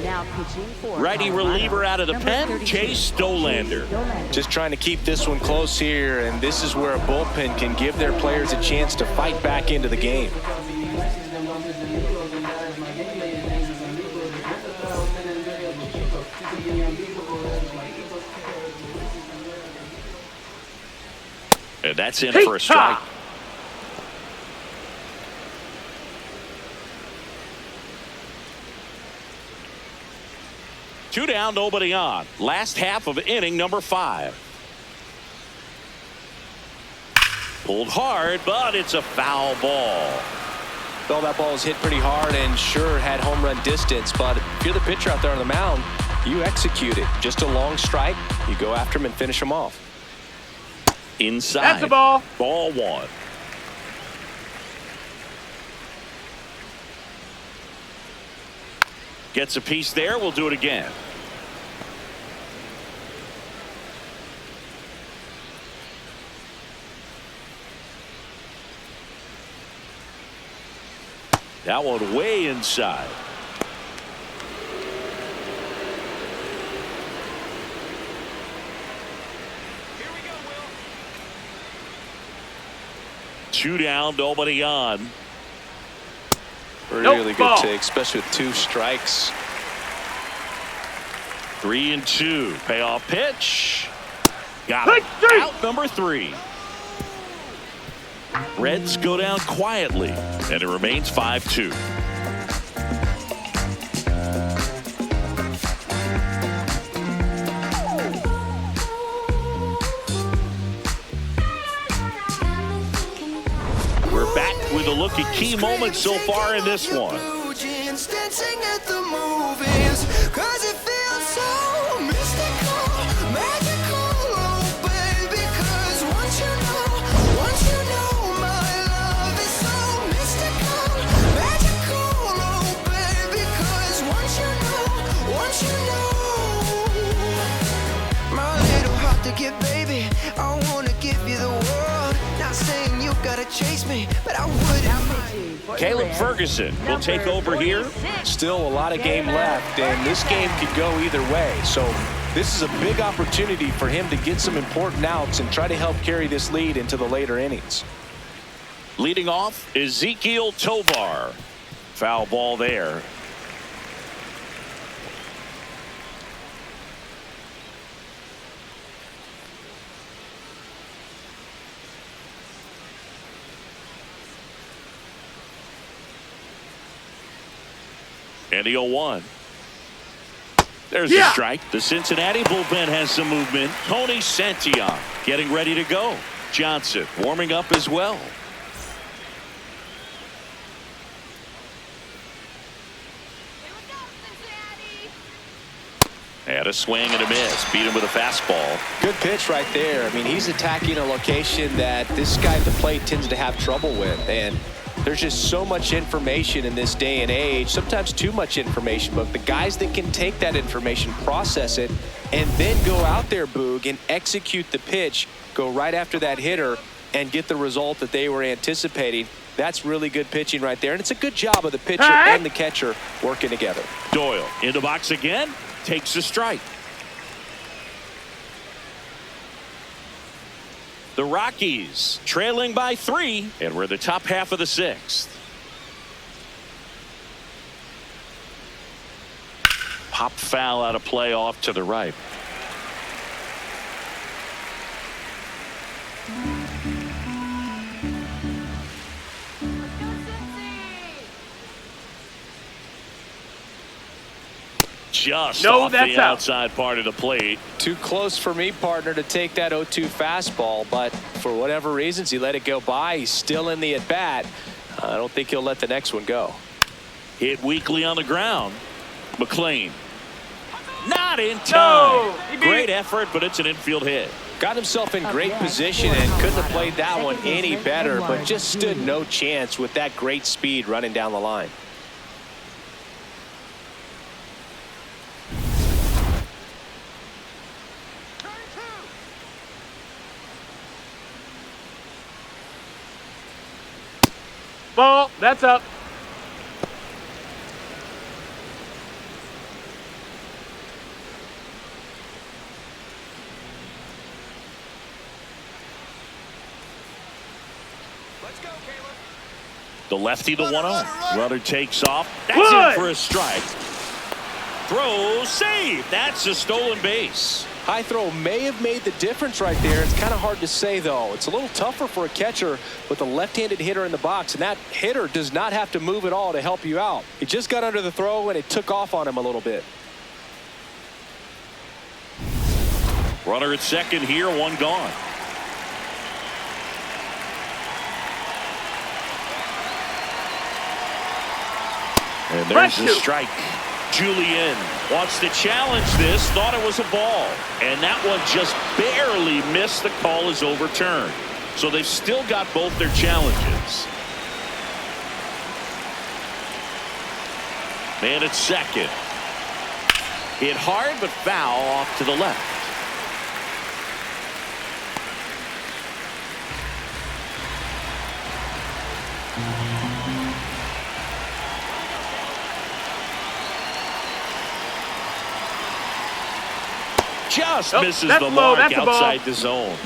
[SPEAKER 3] Now pitching for
[SPEAKER 1] Righty
[SPEAKER 3] Colorado,
[SPEAKER 1] reliever out of the
[SPEAKER 3] number
[SPEAKER 1] pen,
[SPEAKER 3] 32,
[SPEAKER 1] Chase Stolander.
[SPEAKER 2] Just trying to keep this one close here, and this is where a bullpen can give their players a chance to fight back into the game.
[SPEAKER 1] And that's in for a strike. Two down, nobody on. Last half of inning number 5. Pulled hard, but it's a foul ball.
[SPEAKER 2] Well, that ball was hit pretty hard and sure had home run distance, but if you're the pitcher out there on the mound, you execute it. Just a long strike. You go after him and finish him off.
[SPEAKER 1] Inside.
[SPEAKER 4] That's a ball.
[SPEAKER 1] Ball 1. Gets a piece there. We'll do it again. That one way inside. Two down, nobody on.
[SPEAKER 2] Really
[SPEAKER 4] ball.
[SPEAKER 2] good take, especially with 2 strikes.
[SPEAKER 1] 3-2. Payoff pitch. Got
[SPEAKER 4] Hey,
[SPEAKER 1] it.
[SPEAKER 4] hey.
[SPEAKER 1] Out number 3. Reds go down quietly, and it remains 5-2. We're back with a look at key moments so far in this one.
[SPEAKER 5] Dancing at the movies, 'cause it feels so mystical, magical, oh baby, 'cause once you know my love is so mystical, magical, oh baby, 'cause once you know, my little heart to give, baby, I wanna give you the world, not saying you gotta chase me, but I would.
[SPEAKER 1] Caleb Ferguson will take over here.
[SPEAKER 2] Still a lot of game left, and this game could go either way. So this is a big opportunity for him to get some important outs and try to help carry this lead into the later innings.
[SPEAKER 1] Leading off, Ezekiel Tovar. Foul ball there. And the 0-1. There's the strike. The Cincinnati bullpen has some movement. Tony Santillan getting ready to go. Johnson warming up as well. And a swing and a miss. Beat him with a fastball.
[SPEAKER 2] Good pitch right there. I mean, he's attacking a location that this guy at the plate tends to have trouble with. And there's just so much information in this day and age, sometimes too much information, but the guys that can take that information, process it, and then go out there, Boog, and execute the pitch, go right after that hitter, and get the result that they were anticipating. That's really good pitching right there, and it's a good job of the pitcher and the catcher working together.
[SPEAKER 1] Doyle in the box again, takes a strike. The Rockies trailing by 3, and we're the top half of the 6th. Pop foul out of play off to the right. just
[SPEAKER 4] No,
[SPEAKER 1] off
[SPEAKER 4] that's
[SPEAKER 1] the
[SPEAKER 4] out.
[SPEAKER 1] outside part of the plate.
[SPEAKER 2] Too close for me, partner, to take that 0-2 fastball, but for whatever reasons, he let it go by. He's still in the at-bat. I don't think he'll let the next one go.
[SPEAKER 1] Hit weakly on the ground. McLean. Not in time.
[SPEAKER 4] No, he beat
[SPEAKER 1] Great
[SPEAKER 4] it.
[SPEAKER 1] effort, but it's an infield hit.
[SPEAKER 2] Got himself in great position and couldn't have played that one any better, but just stood no chance with that great speed running down the line.
[SPEAKER 4] Ball. That's up.
[SPEAKER 1] The lefty, the 1-0. Runner takes off. That's
[SPEAKER 4] Good.
[SPEAKER 1] in for a strike. Throw, save. That's a stolen base.
[SPEAKER 2] High throw may have made the difference right there. It's kind of hard to say, though. It's a little tougher for a catcher with a left-handed hitter in the box, and that hitter does not have to move at all to help you out. He just got under the throw, and it took off on him a little bit.
[SPEAKER 1] Runner at second here, one gone. And there's the strike. Julian wants to challenge this, thought it was a ball, and that one just barely missed. The call is overturned. So they've still got both their challenges. Man at second. Hit hard but foul off to the left. Just misses
[SPEAKER 4] that's
[SPEAKER 1] the
[SPEAKER 4] low.
[SPEAKER 1] mark
[SPEAKER 4] That's a ball.
[SPEAKER 1] outside the zone.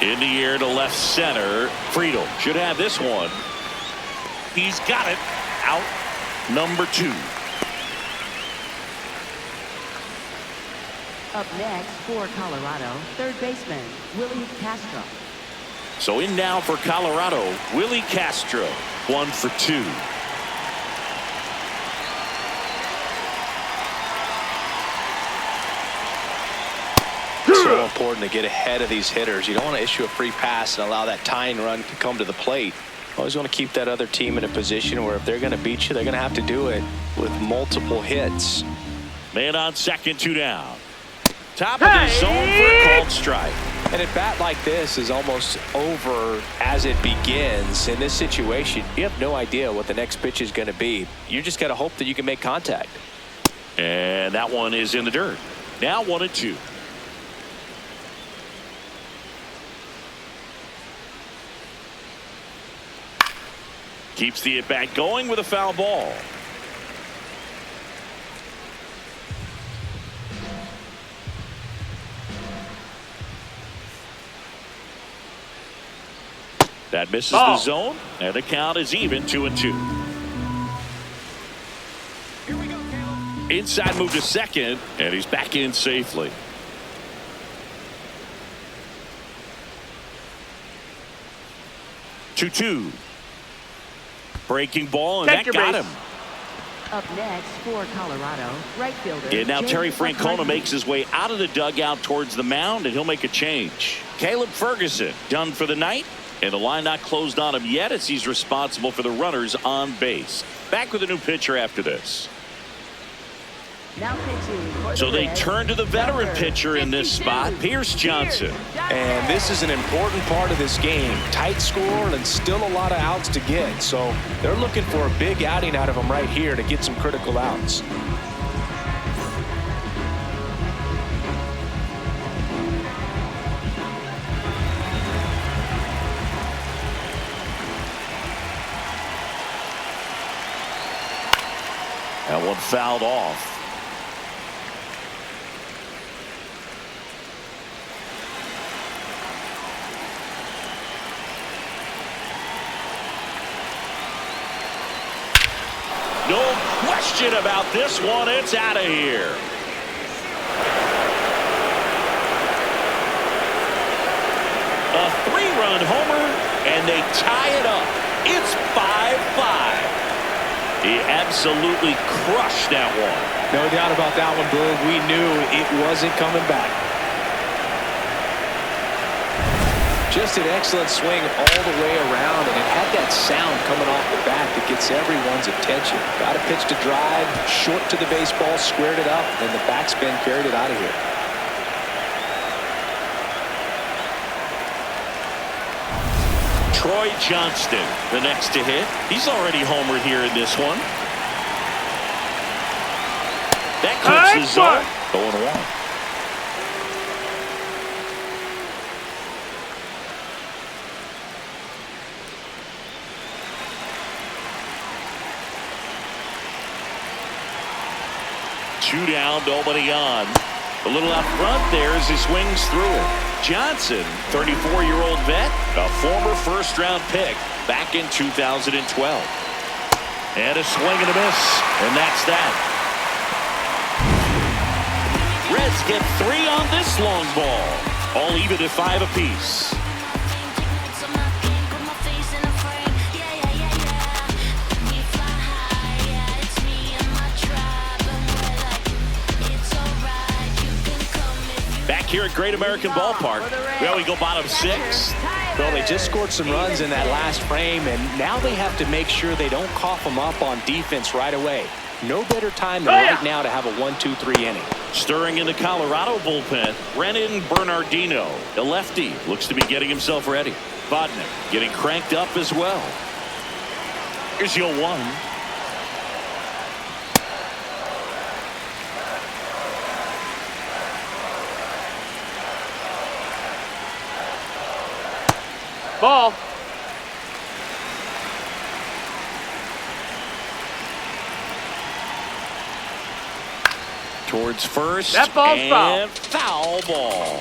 [SPEAKER 1] In the air to left center. Friedel should have this one. He's got it. Out number 2.
[SPEAKER 3] Up next for Colorado, third baseman, Willie Castro.
[SPEAKER 1] So in now for Colorado, Willie Castro, 1 for 2.
[SPEAKER 2] It's so important to get ahead of these hitters. You don't want to issue a free pass and allow that tying run to come to the plate. Always want to keep that other team in a position where if they're going to beat you, they're going to have to do it with multiple hits.
[SPEAKER 1] Man on second, 2 down. Top of the zone for a called strike.
[SPEAKER 2] And at bat like this is almost over as it begins. In this situation, you have no idea what the next pitch is going to be. You just got to hope that you can make contact.
[SPEAKER 1] And that one is in the dirt. Now 1-2. Keeps the at-bat going with a foul ball. That misses the zone, and the count is even 2-2. Inside move to second, and he's back in safely. Two. Breaking ball, and
[SPEAKER 4] Take
[SPEAKER 1] that
[SPEAKER 4] your
[SPEAKER 1] got
[SPEAKER 4] base.
[SPEAKER 1] him.
[SPEAKER 3] Up next for Colorado, right fielder.
[SPEAKER 1] And now Terry
[SPEAKER 3] James
[SPEAKER 1] Francona
[SPEAKER 3] McCarthy.
[SPEAKER 1] makes his way out of the dugout towards the mound, and he'll make a change. Caleb Ferguson done for the night, and the line not closed on him yet as he's responsible for the runners on base. Back with a new pitcher after this.
[SPEAKER 3] Now pitching for
[SPEAKER 1] So
[SPEAKER 3] the
[SPEAKER 1] they
[SPEAKER 3] Reds,
[SPEAKER 1] turn to the veteran
[SPEAKER 3] number
[SPEAKER 1] pitcher in this
[SPEAKER 3] 52,
[SPEAKER 1] spot, Pierce Johnson.
[SPEAKER 2] And this is an important part of this game. Tight score and still a lot of outs to get. So they're looking for a big outing out of him right here to get some critical outs.
[SPEAKER 1] That one fouled off. No question about this one. It's out of here. A 3-1 two-run homer, and they tie it up. It's 5-5. He absolutely crushed that one.
[SPEAKER 2] No doubt about that one, Boog. We knew it wasn't coming back. Just an excellent swing all the way around, and it had that sound coming off the bat that gets everyone's attention. Got a pitch to drive, short to the baseball, squared it up, and the backspin carried it out of here.
[SPEAKER 1] Troy Johnston, the next to hit. He's already homered here in this one. That clips the zone. 0-1. Two down, nobody on. A little out front there as he swings through it. Johnson, 34-year-old vet, a former first-round pick back in 2012. And a swing and a miss, and that's that. Reds get 3 on this long ball. All even at 5 apiece. Back here at Great American Ballpark. Well, we go bottom 6.
[SPEAKER 2] Well, they just scored some runs in that last frame, and now they have to make sure they don't cough them up on defense right away. No better time than right now to have a 1-2-3 inning.
[SPEAKER 1] Stirring in the Colorado bullpen, Brennan Bernardino, the lefty, looks to be getting himself ready. Vodnik getting cranked up as well. Here's your 1.
[SPEAKER 4] Ball.
[SPEAKER 1] Towards first.
[SPEAKER 4] That ball's
[SPEAKER 1] and
[SPEAKER 4] foul.
[SPEAKER 1] Foul ball.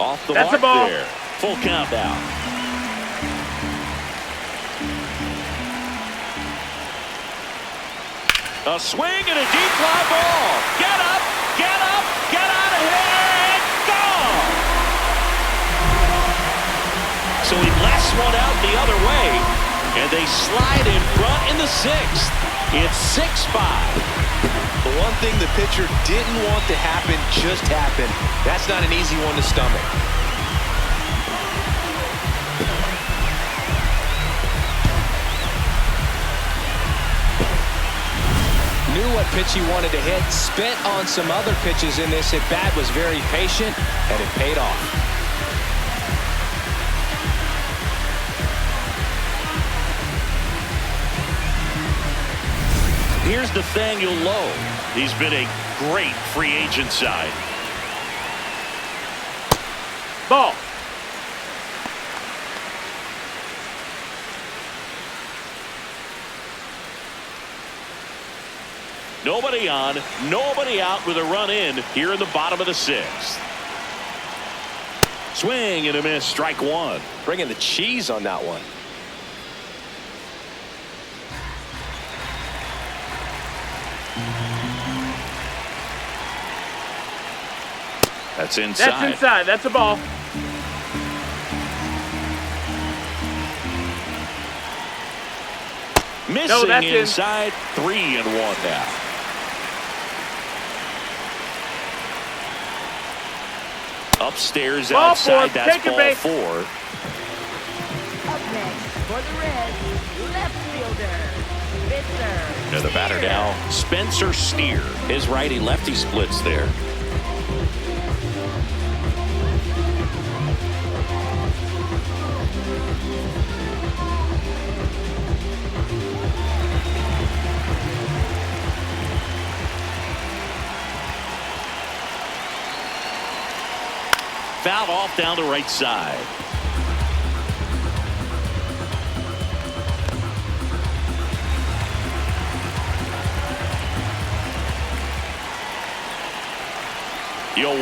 [SPEAKER 1] Off the
[SPEAKER 4] That's
[SPEAKER 1] mark
[SPEAKER 4] a ball.
[SPEAKER 1] there. Full count now. A swing and a deep fly ball. Get up, get up, get out of here, and gone. So he blasts one out the other way, and they slide in front in the 6th. It's 6-5.
[SPEAKER 2] The one thing the pitcher didn't want to happen just happened. That's not an easy one to stomach. Knew what pitch he wanted to hit, spent on some other pitches in this at bat, was very patient, and it paid off.
[SPEAKER 1] Here's Nathaniel Lowe. He's been a great free agent side.
[SPEAKER 4] Ball.
[SPEAKER 1] Nobody on, nobody out with a run in here in the bottom of the 6th. Swing and a miss, strike 1.
[SPEAKER 2] Bringing the cheese on that one.
[SPEAKER 1] That's inside.
[SPEAKER 4] That's inside. That's a ball.
[SPEAKER 1] Missing
[SPEAKER 4] No, that's
[SPEAKER 1] inside. 3-1 now. Upstairs,
[SPEAKER 4] Ball
[SPEAKER 1] outside,
[SPEAKER 4] 4,
[SPEAKER 1] that's
[SPEAKER 4] take it,
[SPEAKER 1] ball
[SPEAKER 4] babe.
[SPEAKER 1] 4.
[SPEAKER 3] Up next for the Reds, left fielder, Spencer.
[SPEAKER 1] And the batter now, Spencer Steer. His righty-lefty splits there. Fouled off down the right side. Yo, 1.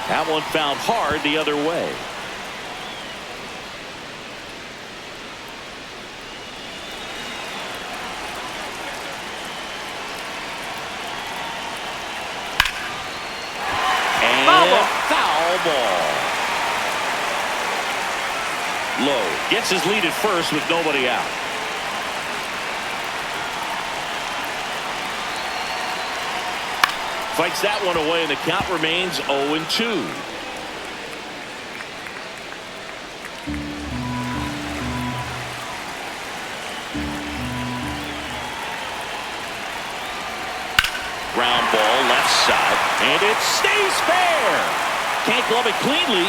[SPEAKER 1] That one fouled hard the other way. Foul ball. Lowe gets his lead at first with nobody out. Fights that one away, and the count remains 0-2. Ground ball left side, and it stays fair. Can't glove it cleanly.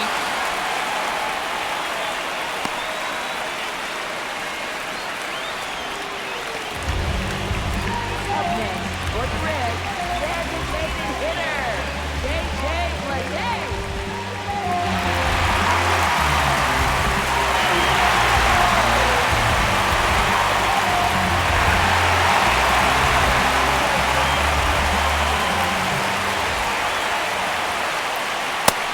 [SPEAKER 3] Up next, for the Reds, designated hitter, J.J. Bleday.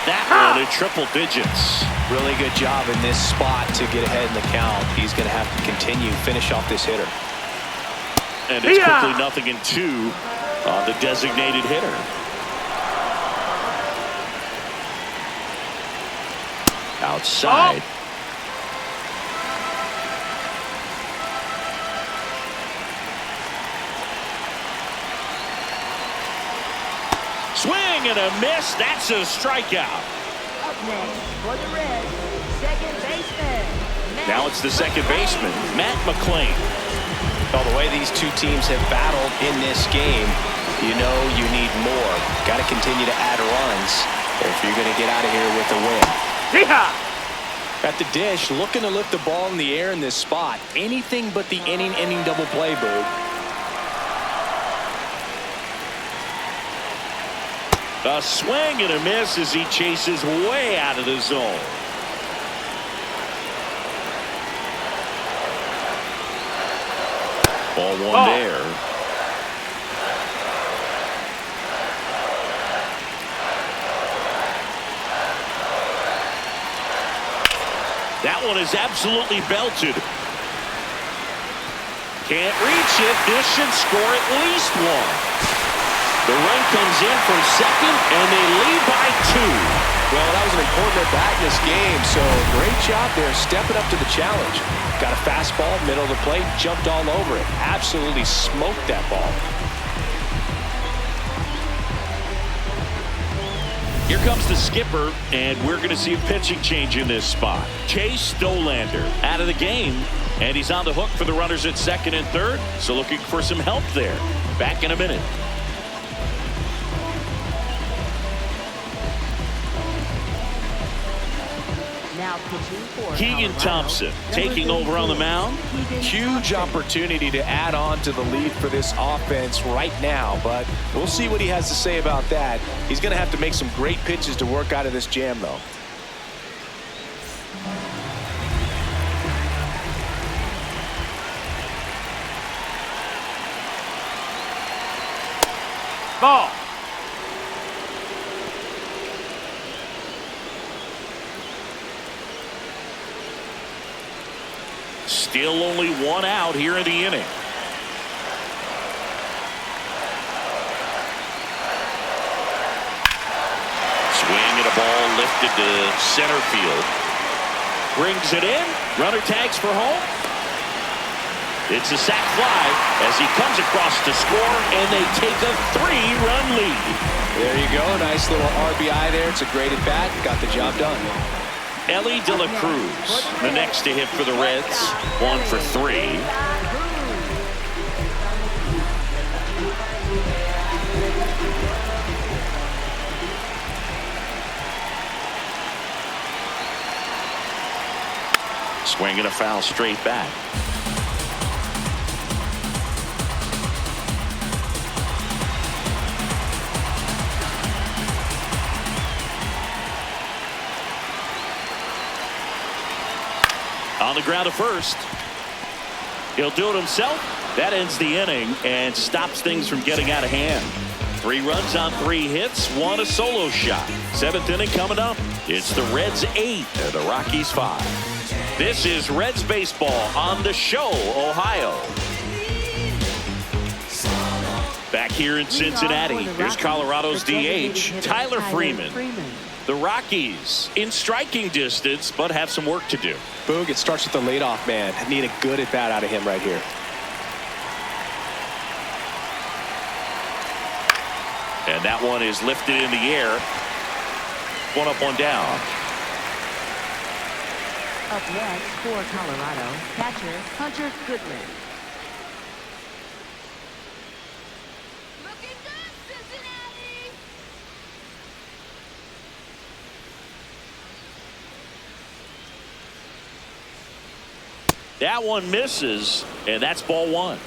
[SPEAKER 1] That one in triple digits.
[SPEAKER 2] Really good job in this spot to get ahead in the count. He's going to have to continue, finish off this hitter.
[SPEAKER 1] And it's quickly 0-2 on the designated hitter. Outside. Swing and a miss. That's a strikeout.
[SPEAKER 3] Up next, for the Reds, second baseman, Matt
[SPEAKER 1] Now it's the second baseman, Matt McClain.
[SPEAKER 2] Well, the way these two teams have battled in this game, you know you need more. Got to continue to add runs if you're going to get out of here with a win.
[SPEAKER 4] Yeehaw!
[SPEAKER 2] At the dish, looking to lift the ball in the air in this spot. Anything but the inning double play, Boog.
[SPEAKER 1] A swing and a miss as he chases way out of the zone. Ball one there. That one is absolutely belted. Can't reach it. This should score at least one. The run comes in from second, and they lead by 2.
[SPEAKER 2] Well, that was an important at-bat in this game, so great job there stepping up to the challenge. Got a fastball, middle of the plate, jumped all over it. Absolutely smoked that ball.
[SPEAKER 1] Here comes the skipper, and we're going to see a pitching change in this spot. Chase Stolander out of the game, and he's on the hook for the runners at second and third, so looking for some help there. Back in a minute.
[SPEAKER 3] now pitching for
[SPEAKER 1] Keegan
[SPEAKER 3] Colorado,
[SPEAKER 1] Thompson taking
[SPEAKER 3] number
[SPEAKER 1] over on the
[SPEAKER 3] 34,
[SPEAKER 1] mound.
[SPEAKER 3] Keegan
[SPEAKER 2] Huge
[SPEAKER 3] Thompson.
[SPEAKER 2] opportunity to add on to the lead for this offense right now, but we'll see what he has to say about that. He's going to have to make some great pitches to work out of this jam, though.
[SPEAKER 4] Ball.
[SPEAKER 1] Still only one out here in the inning. Swing and a ball lifted to center field. Brings it in. Runner tags for home. It's a sac fly as he comes across to score, and they take a 3-run lead.
[SPEAKER 2] There you go. Nice little RBI there. It's a great at-bat. Got the job done.
[SPEAKER 1] Ellie De La Cruz, the next to hit for the Reds. 1 for 3. Swing and a foul straight back. On the ground to first. He'll do it himself. That ends the inning and stops things from getting out of hand. 3 runs on 3 hits, 1 a solo shot. 7th inning coming up. It's the Reds 8 and the Rockies 5. This is Reds baseball on the show, Ohio. Back here in Cincinnati, here's Colorado's DH, Tyler Freeman. The Rockies in striking distance, but have some work to do.
[SPEAKER 2] Boog, it starts with the leadoff man. I need a good at-bat out of him right here.
[SPEAKER 1] And that one is lifted in the air. One up, one down.
[SPEAKER 3] Up next for Colorado, catcher Hunter Goodman.
[SPEAKER 6] Looking good, Cincinnati!
[SPEAKER 1] That one misses, and that's ball one.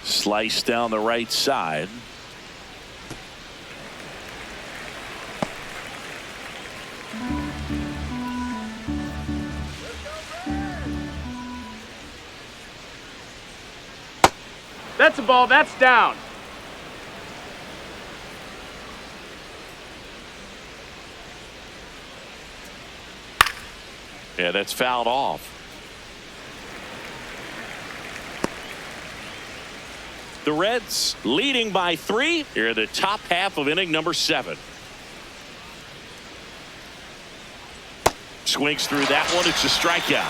[SPEAKER 1] Slice down the right side.
[SPEAKER 4] That's a ball. That's down.
[SPEAKER 1] Yeah, that's fouled off. The Reds leading by 3 here in the top half of inning number 7. Swings through that one. It's a strikeout.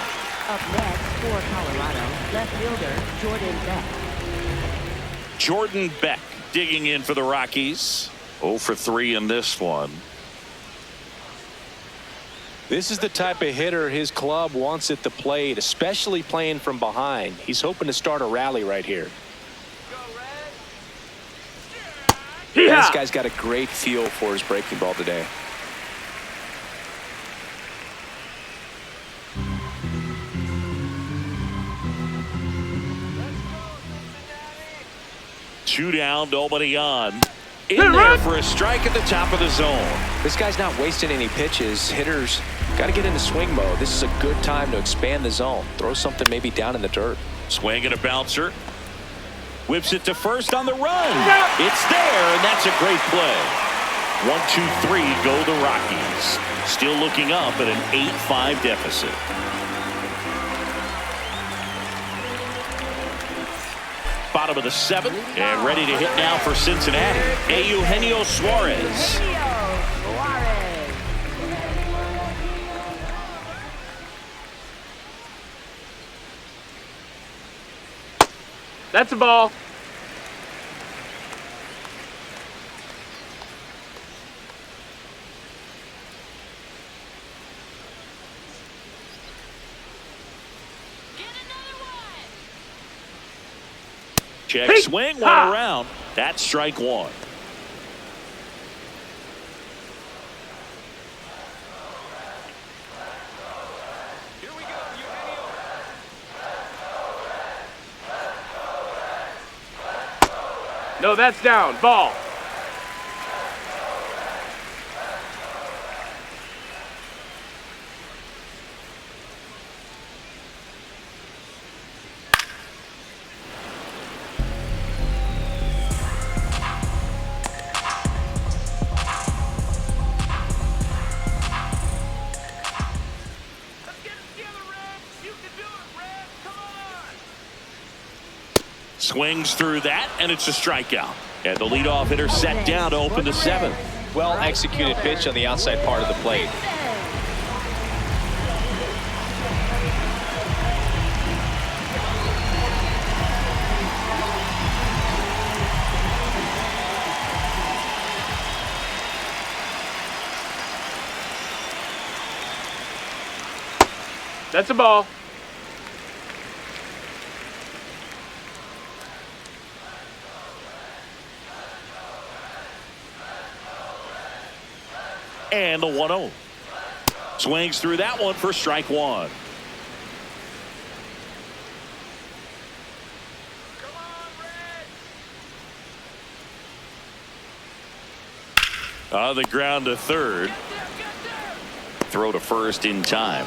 [SPEAKER 3] Up next for Colorado, left fielder Jordan Beck.
[SPEAKER 1] Jordan Beck digging in for the Rockies. 0 for 3 in this one.
[SPEAKER 2] This is the type of hitter his club wants at the plate, especially playing from behind. He's hoping to start a rally right here.
[SPEAKER 4] Yeah.
[SPEAKER 2] This guy's got a great feel for his breaking ball today.
[SPEAKER 1] Two down, nobody on. In there for a strike at the top of the zone.
[SPEAKER 2] This guy's not wasting any pitches. Hitters got to get into swing mode. This is a good time to expand the zone. Throw something maybe down in the dirt.
[SPEAKER 1] Swing and a bouncer. Whips it to first on the run. It's there, and that's a great play. 1-2-3 go the Rockies. Still looking up at an 8-5 deficit. Bottom of the 7th, and ready to hit now for Cincinnati. Eugenio Suarez.
[SPEAKER 4] That's a ball.
[SPEAKER 1] Check swing, one around. That's strike one.
[SPEAKER 2] Here we go, Eugenio.
[SPEAKER 4] No, that's down. Ball.
[SPEAKER 1] Swings through that, and it's a strikeout. And the leadoff hitter set down to open the 7th.
[SPEAKER 2] Well executed pitch on the outside part of the plate.
[SPEAKER 4] That's a ball.
[SPEAKER 1] And the 1-0. Swings through that one for strike one. On the ground to third. Throw to first in time.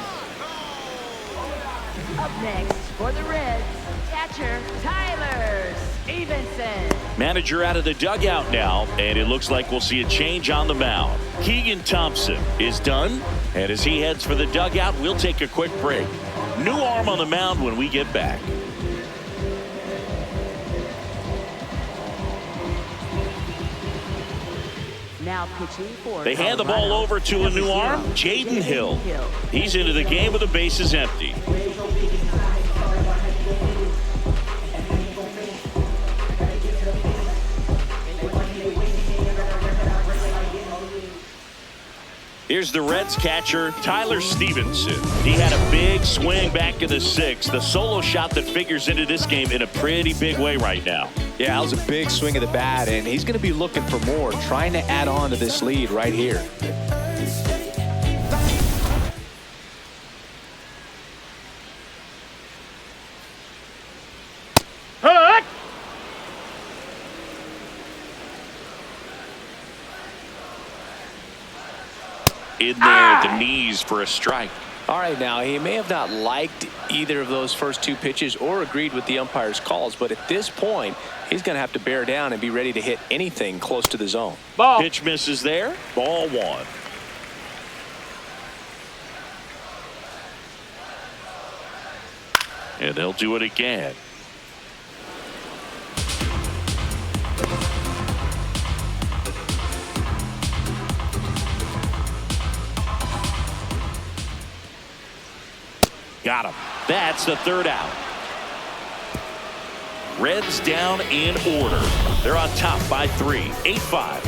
[SPEAKER 3] Up next for the Reds, catcher Tyler Stevenson.
[SPEAKER 1] Manager out of the dugout now, and it looks like we'll see a change on the mound. Keegan Thompson is done, and as he heads for the dugout, we'll take a quick break. New arm on the mound when we get back.
[SPEAKER 3] Now pitching for
[SPEAKER 1] They hand the
[SPEAKER 3] Colorado,
[SPEAKER 1] ball over to a
[SPEAKER 3] number
[SPEAKER 1] new
[SPEAKER 3] 0,
[SPEAKER 1] arm, Jaden Hill.
[SPEAKER 3] Hill.
[SPEAKER 1] He's into the game with the bases empty. Here's the Reds catcher, Tyler Stevenson. He had a big swing back in the 6th. The solo shot that figures into this game in a pretty big way right now.
[SPEAKER 2] Yeah, that was a big swing of the bat, and he's going to be looking for more, trying to add on to this lead right here.
[SPEAKER 4] Hook!
[SPEAKER 1] In there at the knees for a strike.
[SPEAKER 2] All right, now, he may have not liked either of those first 2 pitches or agreed with the umpire's calls, but at this point, he's going to have to bear down and be ready to hit anything close to the zone.
[SPEAKER 4] Ball.
[SPEAKER 1] Pitch misses there. Ball 1. And they'll do it again. Got him. That's the 3rd out. Reds down in order. They're on top by 3. 8-5.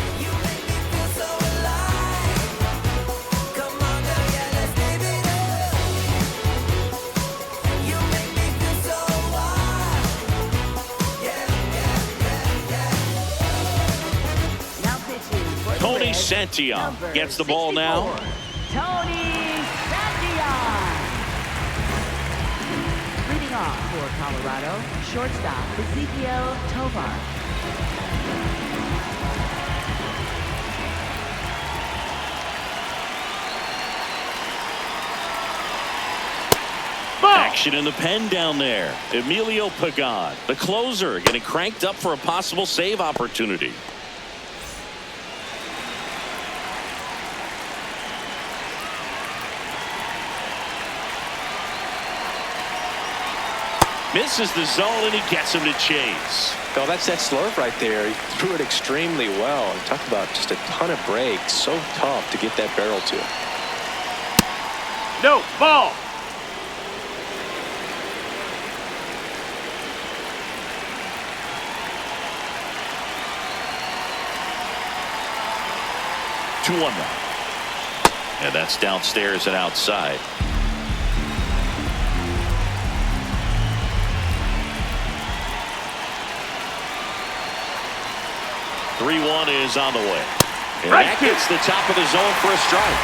[SPEAKER 3] Now pitching for the
[SPEAKER 1] Tony
[SPEAKER 3] Reds,
[SPEAKER 1] Santillan
[SPEAKER 3] number
[SPEAKER 1] gets the ball now.
[SPEAKER 3] 64, Tony Santillan. Leading off for Colorado, shortstop Ezekiel Tovar.
[SPEAKER 1] Action in the pen down there. Emilio Pagan, the closer, getting cranked up for a possible save opportunity. Misses the zone and he gets him to chase.
[SPEAKER 2] Oh, that's that slurve right there. He threw it extremely well. And talk about just a ton of breaks. So tough to get that barrel to.
[SPEAKER 4] No, ball.
[SPEAKER 1] Two 1 now. And that's downstairs and outside. Three 1 is on the way. And
[SPEAKER 4] Right
[SPEAKER 1] that gets the top of the zone for a strike.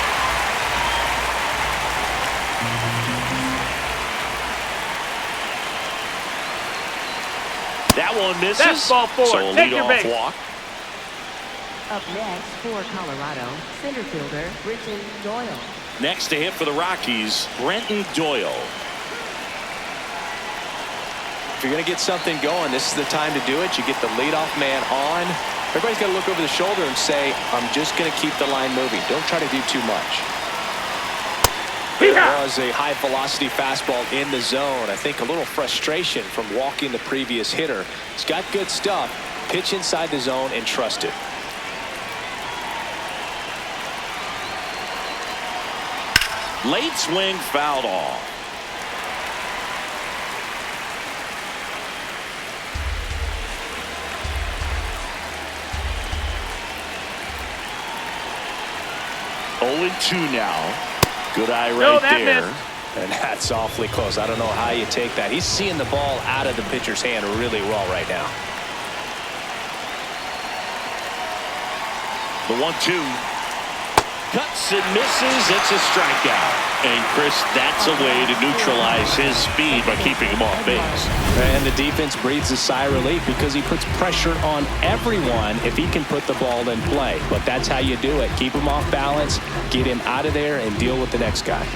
[SPEAKER 1] That one misses.
[SPEAKER 4] That's ball 4.
[SPEAKER 1] So a
[SPEAKER 4] Take your
[SPEAKER 1] leadoff
[SPEAKER 4] base.
[SPEAKER 1] walk.
[SPEAKER 3] Up next for Colorado, center fielder Brenton Doyle.
[SPEAKER 1] Next to hit for the Rockies, Brenton Doyle.
[SPEAKER 2] If you're going to get something going, this is the time to do it. You get the leadoff man on. Everybody's got to look over the shoulder and say, I'm just going to keep the line moving. Don't try to do too much. There was a high velocity fastball in the zone. I think a little frustration from walking the previous hitter. He's got good stuff. Pitch inside the zone and trust it.
[SPEAKER 1] Late swing fouled off. Oh, 2 now. Good eye right there.
[SPEAKER 4] missed.
[SPEAKER 2] And that's awfully close. I don't know how you take that. He's seeing the ball out of the pitcher's hand really well right now.
[SPEAKER 1] The 1-2. Cuts and misses. It's a strikeout. And Chris, that's a way to neutralize his speed by keeping him off base.
[SPEAKER 2] And the defense breathes a sigh of relief because he puts pressure on everyone if he can put the ball in play. But that's how you do it. Keep him off balance, get him out of there, and deal with the next guy.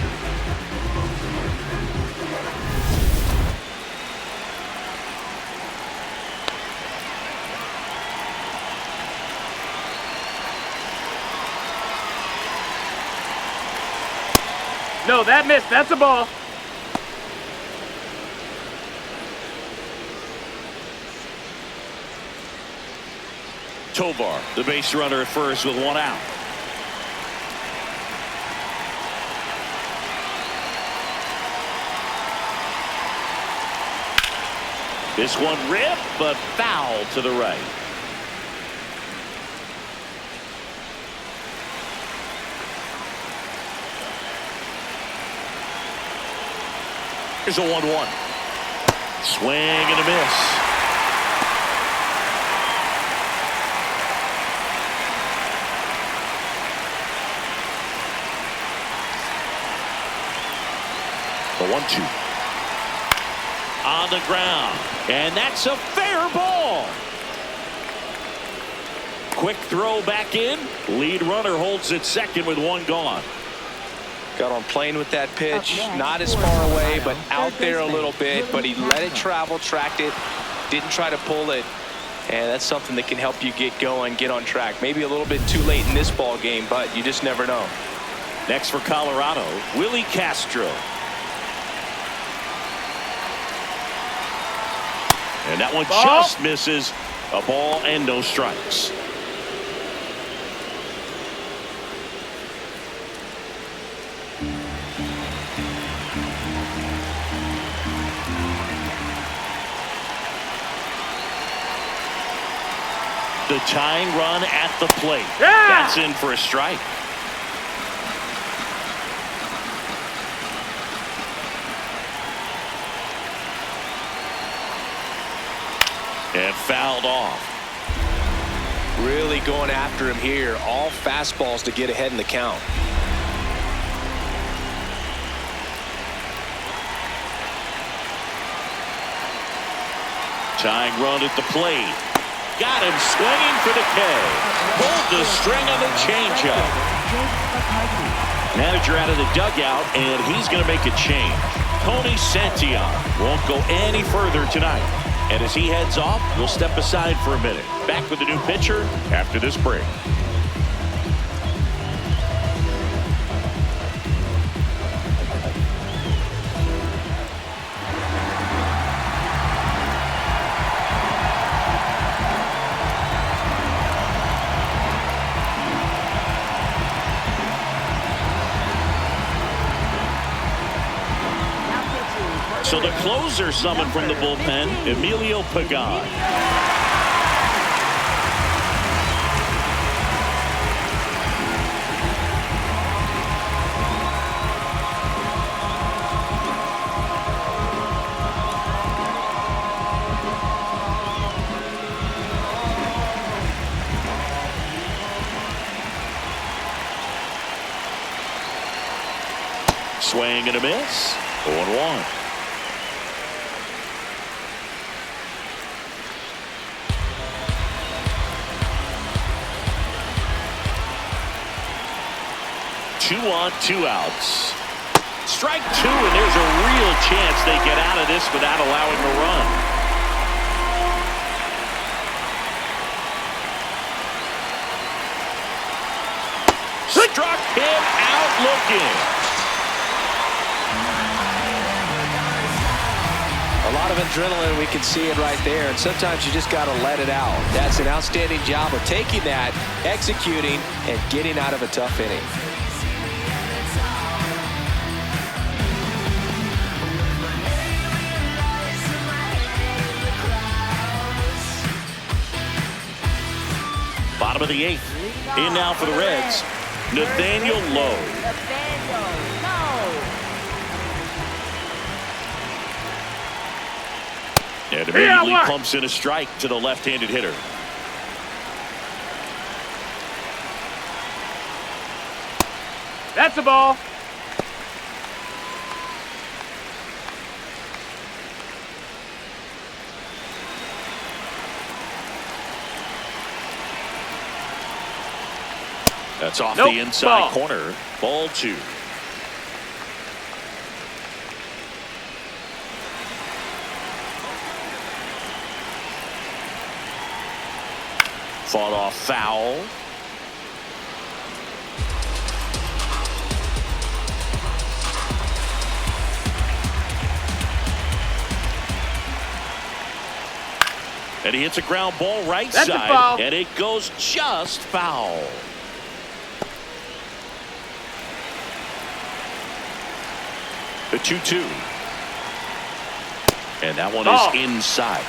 [SPEAKER 4] No, that missed. That's a ball.
[SPEAKER 1] Tovar, the base runner at first with one out. This one ripped, but foul to the right. Here's a 1-1. Swing and a miss. The 1-2. On the ground. And that's a fair ball. Quick throw back in. Lead runner holds it second with one gone.
[SPEAKER 2] Got on plane with that pitch. Not as far away, but out there a little bit. But he let it travel, tracked it, didn't try to pull it. And that's something that can help you get going, get on track. Maybe a little bit too late in this ball game, but you just never know.
[SPEAKER 1] Next for Colorado, Willie Castro. And that one just misses. A ball and no strikes. The tying run at the plate.
[SPEAKER 4] Yeah!
[SPEAKER 1] That's in for a strike. And fouled off.
[SPEAKER 2] Really going after him here. All fastballs to get ahead in the count.
[SPEAKER 1] Tying run at the plate. Got him swinging for the K. Pulled the string on the changeup. Manager out of the dugout, and he's going to make a change. Tony Santillan won't go any further tonight. And as he heads off, we'll step aside for a minute. Back with the new pitcher after this break. So the closer summoned from the bullpen, Emilio Pagan. Swing and a miss. 0-1. Two on, two outs. Strike two, and there's a real chance they get out of this without allowing a run. Struck him out looking.
[SPEAKER 2] A lot of adrenaline, we can see it right there, and sometimes you just got to let it out. That's an outstanding job of taking that, executing, and getting out of a tough inning.
[SPEAKER 1] Bottom of the eighth. In now for the Reds, Nathaniel Lowe. And immediately pumps in a strike to the left-handed hitter.
[SPEAKER 4] That's a ball.
[SPEAKER 1] That's off the inside corner. Ball two. Fought off foul. And he hits a ground ball right
[SPEAKER 4] That's a
[SPEAKER 1] side.
[SPEAKER 4] foul.
[SPEAKER 1] And it goes just foul. The 2-2. And that one
[SPEAKER 4] Ball.
[SPEAKER 1] is inside.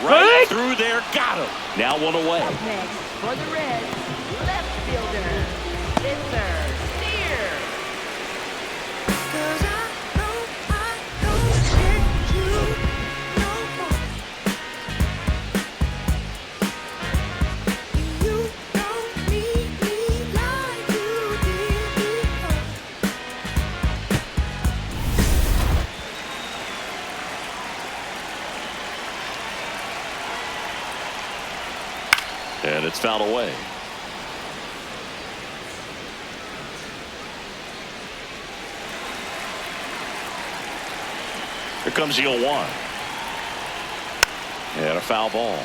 [SPEAKER 1] Right through there. Got him. Now one away.
[SPEAKER 3] Up next for the Reds, left fielder, Spencer Steer.
[SPEAKER 5] Cause I don't get you no more. You don't need me like you did before.
[SPEAKER 1] And it's fouled away. Here comes the 0-1. And a foul ball.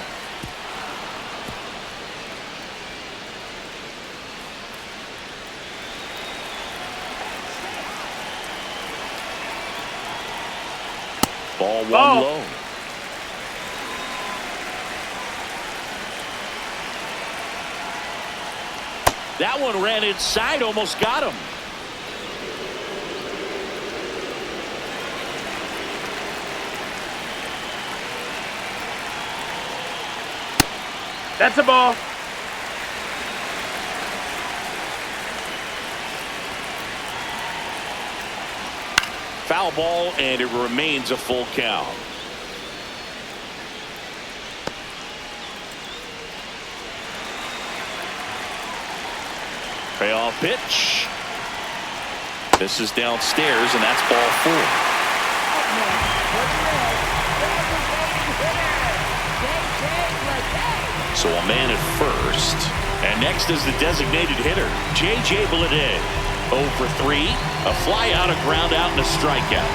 [SPEAKER 1] Ball one
[SPEAKER 4] Ball.
[SPEAKER 1] low. That one ran inside, almost got him.
[SPEAKER 4] That's a ball.
[SPEAKER 1] Foul ball, and it remains a full count. Payoff pitch. This is downstairs, and that's ball 4.
[SPEAKER 3] Up next for the Reds, designated hitter, J.J. Bleday.
[SPEAKER 1] So a man at first. And next is the designated hitter, J.J. Bleday. 0 for 3. A fly out, a ground out, and a strikeout.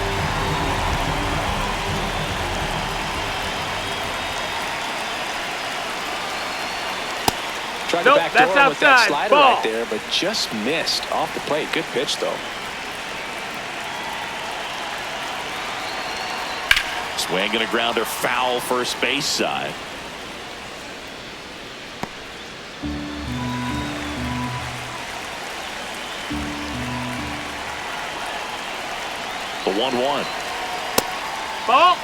[SPEAKER 2] Tried
[SPEAKER 4] Nope,
[SPEAKER 2] to backdoor
[SPEAKER 4] that's
[SPEAKER 2] him with that
[SPEAKER 4] outside.
[SPEAKER 2] slider
[SPEAKER 4] Ball.
[SPEAKER 2] right there, but just missed off the plate. Good pitch, though.
[SPEAKER 1] Swing and a grounder foul first base side. The 1-1.
[SPEAKER 4] Ball.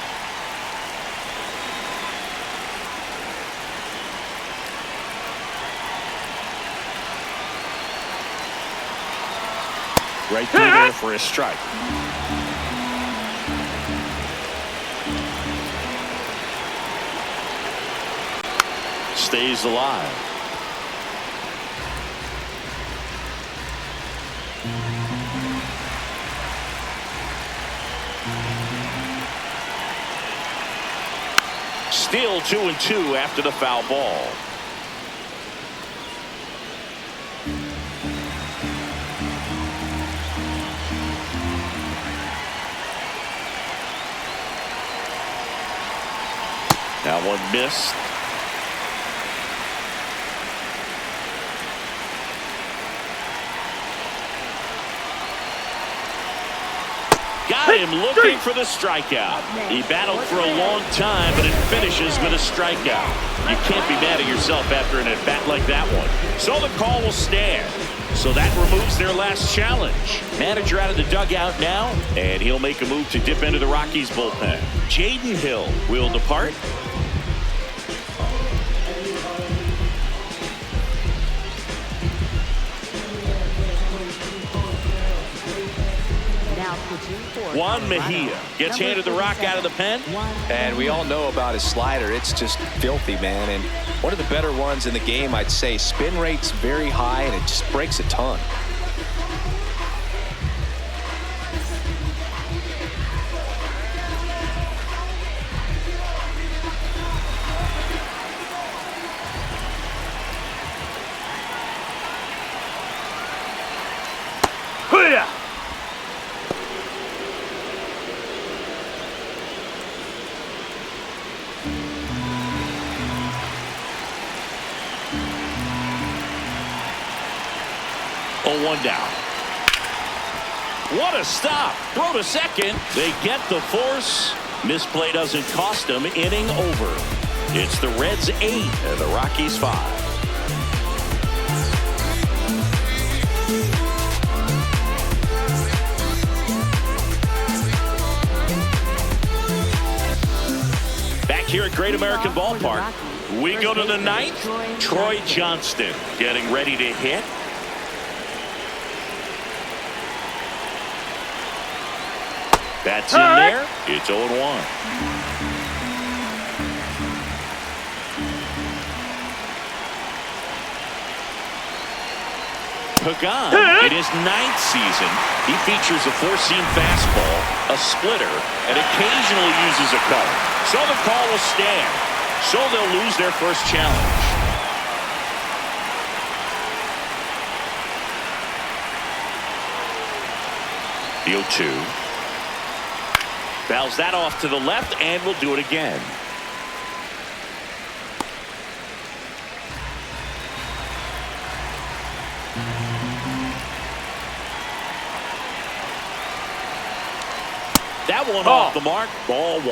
[SPEAKER 1] Right through there for a strike. Stays alive. Still 2-2 after the foul ball. That one missed. Got him looking for the strikeout. He battled for a long time, but it finishes with a strikeout. You can't be mad at yourself after an at-bat like that one. So the call will stand. So that removes their last challenge. Manager out of the dugout now, and he'll make a move to dip into the Rockies bullpen. Jaden Hill will depart.
[SPEAKER 3] Now pitching for
[SPEAKER 1] Juan Mejia gets handed the rock out of the pen.
[SPEAKER 2] And we all know about his slider. It's just filthy, man. And one of the better ones in the game, I'd say. Spin rate's very high, and it just breaks a ton.
[SPEAKER 4] Hoo-yah!
[SPEAKER 1] Oh, 1 down. What a stop. Throw to second. They get the force. Misplay doesn't cost them. Inning over. It's the Reds 8 and the Rockies 5. Back here at Great American Ballpark, we go to the ninth. Troy Johnston getting ready to hit. That's in there. It's 0-1. Pagan, in his 9th season, he features a four-seam fastball, a splitter, and occasionally uses a cutter. So the call will stand. So they'll lose their first challenge. The 0-2. Fouls that off to the left, and we'll do it again. That one off the mark. Ball 1.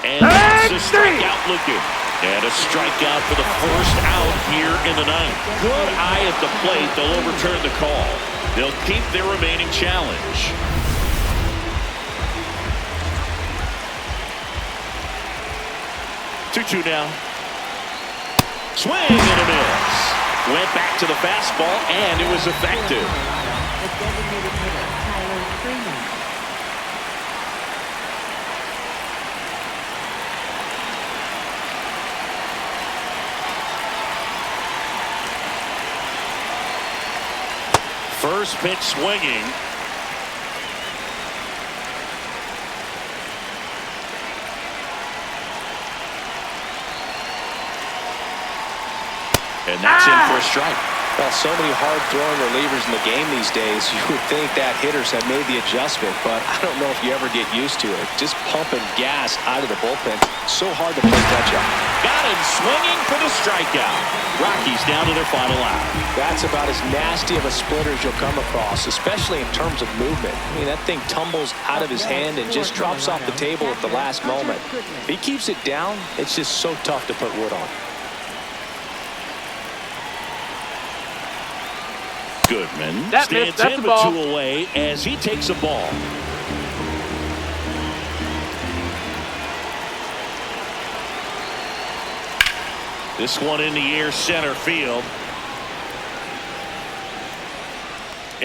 [SPEAKER 1] And that's a strikeout looking. And a strikeout for the first out here in the ninth. Good eye at the plate. They'll overturn the call. They'll keep their remaining challenge. Two now. Swing and a miss. Went back to the fastball, and it was effective.
[SPEAKER 3] The designated hitter, Tyler Freeman.
[SPEAKER 1] First pitch swinging. And that's in for a strike.
[SPEAKER 2] Well, so many hard-throwing relievers in the game these days, you would think that hitters have made the adjustment, but I don't know if you ever get used to it. Just pumping gas out of the bullpen. So hard to play catch-up.
[SPEAKER 1] Got him swinging for the strikeout. Rockies down to their final out.
[SPEAKER 2] That's about as nasty of a splitter as you'll come across, especially in terms of movement. I mean, that thing tumbles out of his hand and just drops off the table at the last moment. If he keeps it down, it's just so tough to put wood on.
[SPEAKER 1] Goodman
[SPEAKER 4] That's
[SPEAKER 1] stands
[SPEAKER 4] the
[SPEAKER 1] in with
[SPEAKER 4] ball.
[SPEAKER 1] 2 away as he takes a ball. This one in the air, center field.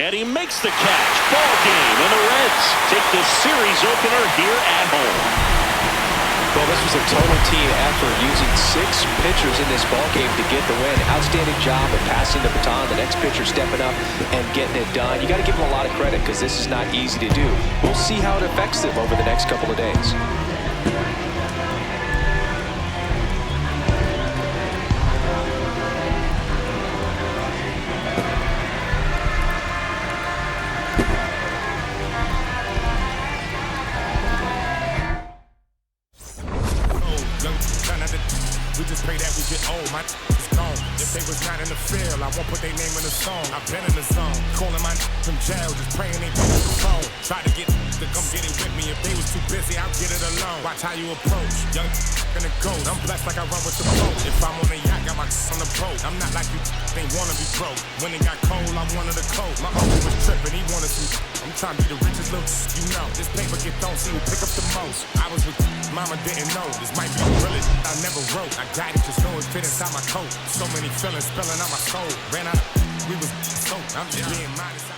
[SPEAKER 1] And he makes the catch. Ball game, and the Reds take the series opener here at home.
[SPEAKER 2] Well, this was a total team effort, using 6 pitchers in this ball game to get the win. Outstanding job of passing the baton. The next pitcher stepping up and getting it done. You got to give them a lot of credit because this is not easy to do. We'll see how it affects them over the next couple of days.
[SPEAKER 7] We just pray that we get old. My is gone. If they was not in the field, I won't put their name in the song. I've been in the zone, calling my from jail, just praying they pick up the phone. Try to get to come get it with me. If they was too busy, I'll get it alone. Watch how you approach. Young in the ghost. I'm blessed like I run with the boat. If I'm on the yacht, got my on the boat. I'm not like you. They wanna be broke. When it got cold, I'm one of the cold. My uncle was tripping. He wanted some. I'm trying to be the richest little. You know, this paper get thrown. See who pick up the most. I was with mama, didn't know. This might be the realest I never wrote. I got it, just know it fit inside my coat. So many feelings spilling out my soul. Ran out, we was soaked. I'm just being modest.